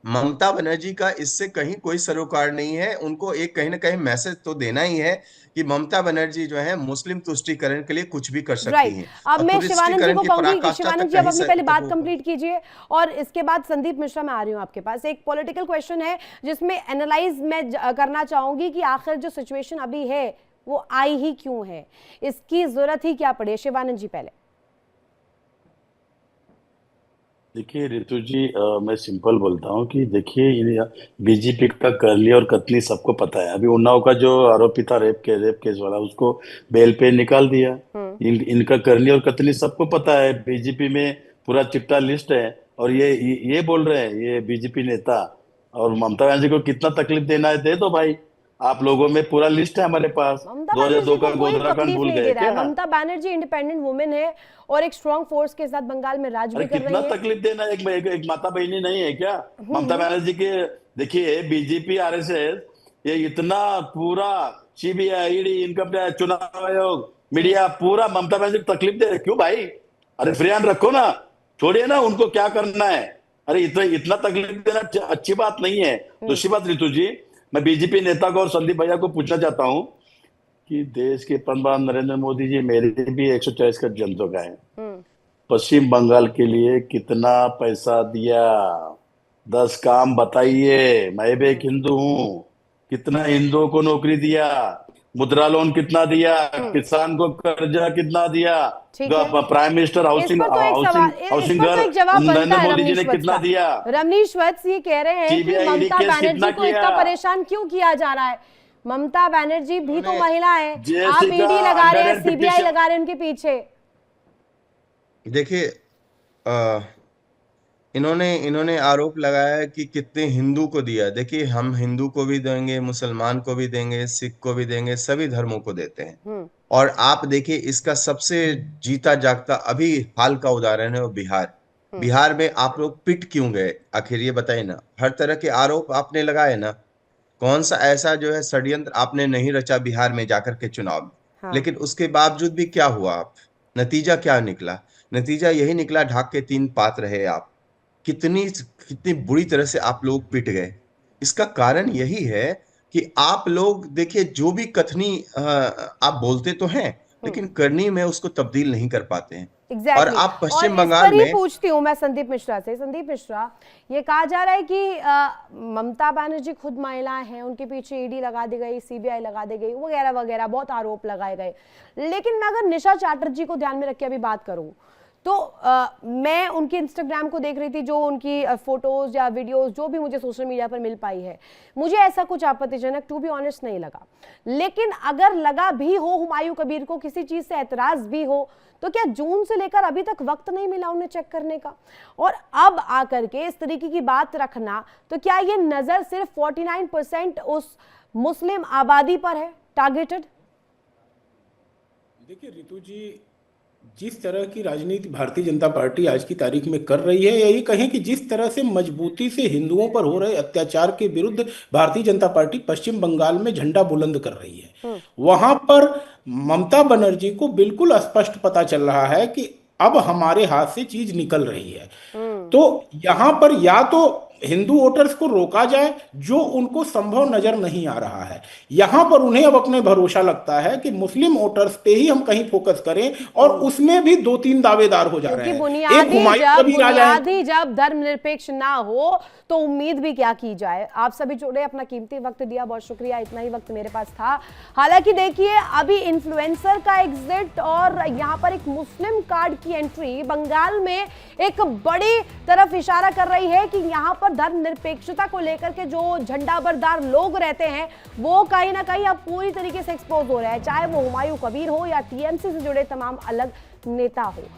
S5: ममता बनर्जी का इससे कहीं कोई सरोकार नहीं है। उनको एक कहीं ना कहीं मैसेज तो देना ही है कि ममता बनर्जी जो है मुस्लिम तुष्टीकरण के लिए कुछ भी कर सकती हैं।
S1: अब मैं शिवानंद जी को कहूंगी कि शिवानंद जी अब अपनी पहले बात कंप्लीट कीजिए और इसके बाद संदीप मिश्रा में आ रही हूँ आपके पास। एक पॉलिटिकल क्वेश्चन है जिसमें एनालाइज मैं करना चाहूंगी कि आखिर जो सिचुएशन अभी है वो आई ही क्यों है, इसकी जरूरत ही क्या पड़ी है? शिवानंद जी पहले।
S7: देखिए रितु जी, मैं सिंपल बोलता हूँ कि देखिए बीजेपी का करली और कतली सबको पता है। अभी उन्नाव का जो आरोपी था रेप केस वाला, उसको बेल पे निकाल दिया। इनका करली और कतली सबको पता है, बीजेपी में पूरा चिट्टा लिस्ट है। और ये बोल रहे हैं ये बीजेपी नेता, और ममता बनर्जी को कितना तकलीफ देना है दे दो भाई, आप लोगों में पूरा लिस्ट है हमारे पास। 2002 का गोधराकांड भूल गए क्या?
S1: ममता बनर्जी इंडिपेंडेंट वुमेन है और एक स्ट्रॉन्ग फोर्स के साथ बंगाल में राज भी कर रही है।
S7: कितना तकलीफ देना, एक माता बहनी नहीं है क्या ममता बनर्जी के? देखिए बीजेपी आरएसएस ये इतना पूरा सीबीआई ईडी इनकम टैक्स चुनाव आयोग मीडिया पूरा ममता बनर्जी को तकलीफ दे। क्यों भाई? अरे फ्रीहैंड रखो ना, छोड़िए ना उनको क्या करना है। अरे इतना तकलीफ देना अच्छी बात नहीं है। दूसरी बात रितु जी, मैं बीजेपी नेता को और संदीप भैया को पूछना चाहता हूं कि देश के प्रधानमंत्री नरेंद्र मोदी जी मेरे भी 140 का जनसंख्या है, पश्चिम बंगाल के लिए कितना पैसा दिया? 10 काम बताइए। मैं भी एक हिंदू हूँ। कितना हिंदुओं को नौकरी दिया? मुद्रा लोन कितना दिया? किसान को कर्जा कितना दिया?
S1: ठीक है।
S7: प्राइम मिनिस्टर हाउसिंग हाउसिंग घर
S1: एक जवाब बनता
S7: नरेंद्र
S1: है
S7: मोदी जी ने
S1: रमनीश वत्स
S7: कितना
S1: का।
S7: दिया?
S1: रमनीश वत्स ये कह रहे हैं कि
S7: CBI
S1: ममता
S7: केस
S1: बनर्जी
S7: कितना
S1: को इतना
S7: किया?
S1: परेशान क्यों किया जा रहा है? ममता बनर्जी भी तो महिला है, आप
S7: जैसिका
S1: ईडी लगा रहे हैं,
S7: 150
S1: सीबीआई लगा रहे हैं उनके पीछे।
S5: देखिए, इन्होंने आरोप लगाया है कि कितने हिंदू को दिया। देखिए, हम हिंदू को भी देंगे, मुसलमान को भी देंगे, सिख को भी देंगे, सभी धर्मों को देते हैं। और आप देखिए, इसका सबसे जीता जागता अभी हाल का उदाहरण है वो बिहार। बिहार में आप लोग पिट क्यों गए आखिर, ये बताइए ना। हर तरह के आरोप आपने लगाए ना, कौन सा ऐसा जो है षड्यंत्र आपने नहीं रचा बिहार में जाकर के चुनाव में।
S1: हाँ।
S5: लेकिन उसके बावजूद भी क्या हुआ, आप नतीजा क्या निकला? नतीजा यही निकला, ढाक के 3 पात रहे आप। कितनी कितनी बुरी तरह से आप लोग पिट गए। इसका कारण यही है कि आप लोग देखिए, जो भी कथनी आप बोलते तो हैं, लेकिन करनी में उसको तब्दील नहीं कर पाते हैं। और आप पश्चिम बंगाल में
S1: पूछती हूँ मैं संदीप मिश्रा से। संदीप मिश्रा, ये कहा जा रहा है कि ममता बनर्जी खुद महिलाएं हैं, उनके पीछे ईडी लगा दी गई, सीबीआई लगा दी गई, वगैरह वगैरह बहुत आरोप लगाए गए। लेकिन मैं अगर निशा चैटर्जी को ध्यान में रख के अभी बात करूं तो मैं उनके इंस्टाग्राम को देख रही थी, जो उनकी फोटोज या वीडियोस जो भी मुझे सोशल मीडिया पर मिल पाई है, मुझे ऐसा कुछ आपत्तिजनक टू बी ऑनेस्ट नहीं लगा। लेकिन अगर लगा भी हो हुमायूं कबीर को किसी चीज से एतराज भी हो, तो क्या जून से लेकर अभी तक वक्त नहीं मिला उन्हें चेक करने का? और अब आकर के इस तरीके की बात रखना, तो क्या ये नजर सिर्फ 49% उस मुस्लिम आबादी पर है टारगेटेड?
S6: देखिए रितु जी, जिस तरह की राजनीति भारतीय जनता पार्टी आज की तारीख में कर रही है, यही कहें कि जिस तरह से मजबूती से हिंदुओं पर हो रहे अत्याचार के विरुद्ध भारतीय जनता पार्टी पश्चिम बंगाल में झंडा बुलंद कर रही है, वहां पर ममता बनर्जी को बिल्कुल स्पष्ट पता चल रहा है कि अब हमारे हाथ से चीज निकल रही है। तो यहां पर या तो हिंदू वोटर्स को रोका जाए, जो उनको संभव नजर नहीं आ रहा है। यहां पर उन्हें अब अपने भरोसा लगता है कि मुस्लिम वोटर्स पे ही हम कहीं फोकस करें, और उसमें भी 2-3 दावेदार हो जा रहे हैं।
S1: बुनियादी जब धर्मनिरपेक्ष ना हो तो उम्मीद भी क्या की जाए। आप सभी जुड़े, अपना कीमती वक्त दिया, बहुत शुक्रिया। इतना ही वक्त मेरे पास था। हालांकि देखिए, अभी इन्फ्लुएंसर का एग्जिट और यहाँ पर एक मुस्लिम कार्ड की एंट्री बंगाल में एक बड़ी तरफ इशारा कर रही है कि यहाँ पर धर्मनिरपेक्षता को लेकर के जो झंडाबरदार लोग रहते हैं, वो कहीं ना कहीं अब पूरी तरीके से एक्सपोज हो रहे हैं, चाहे वो हुमायूं कबीर हो या टीएमसी से जुड़े तमाम अलग नेता हो।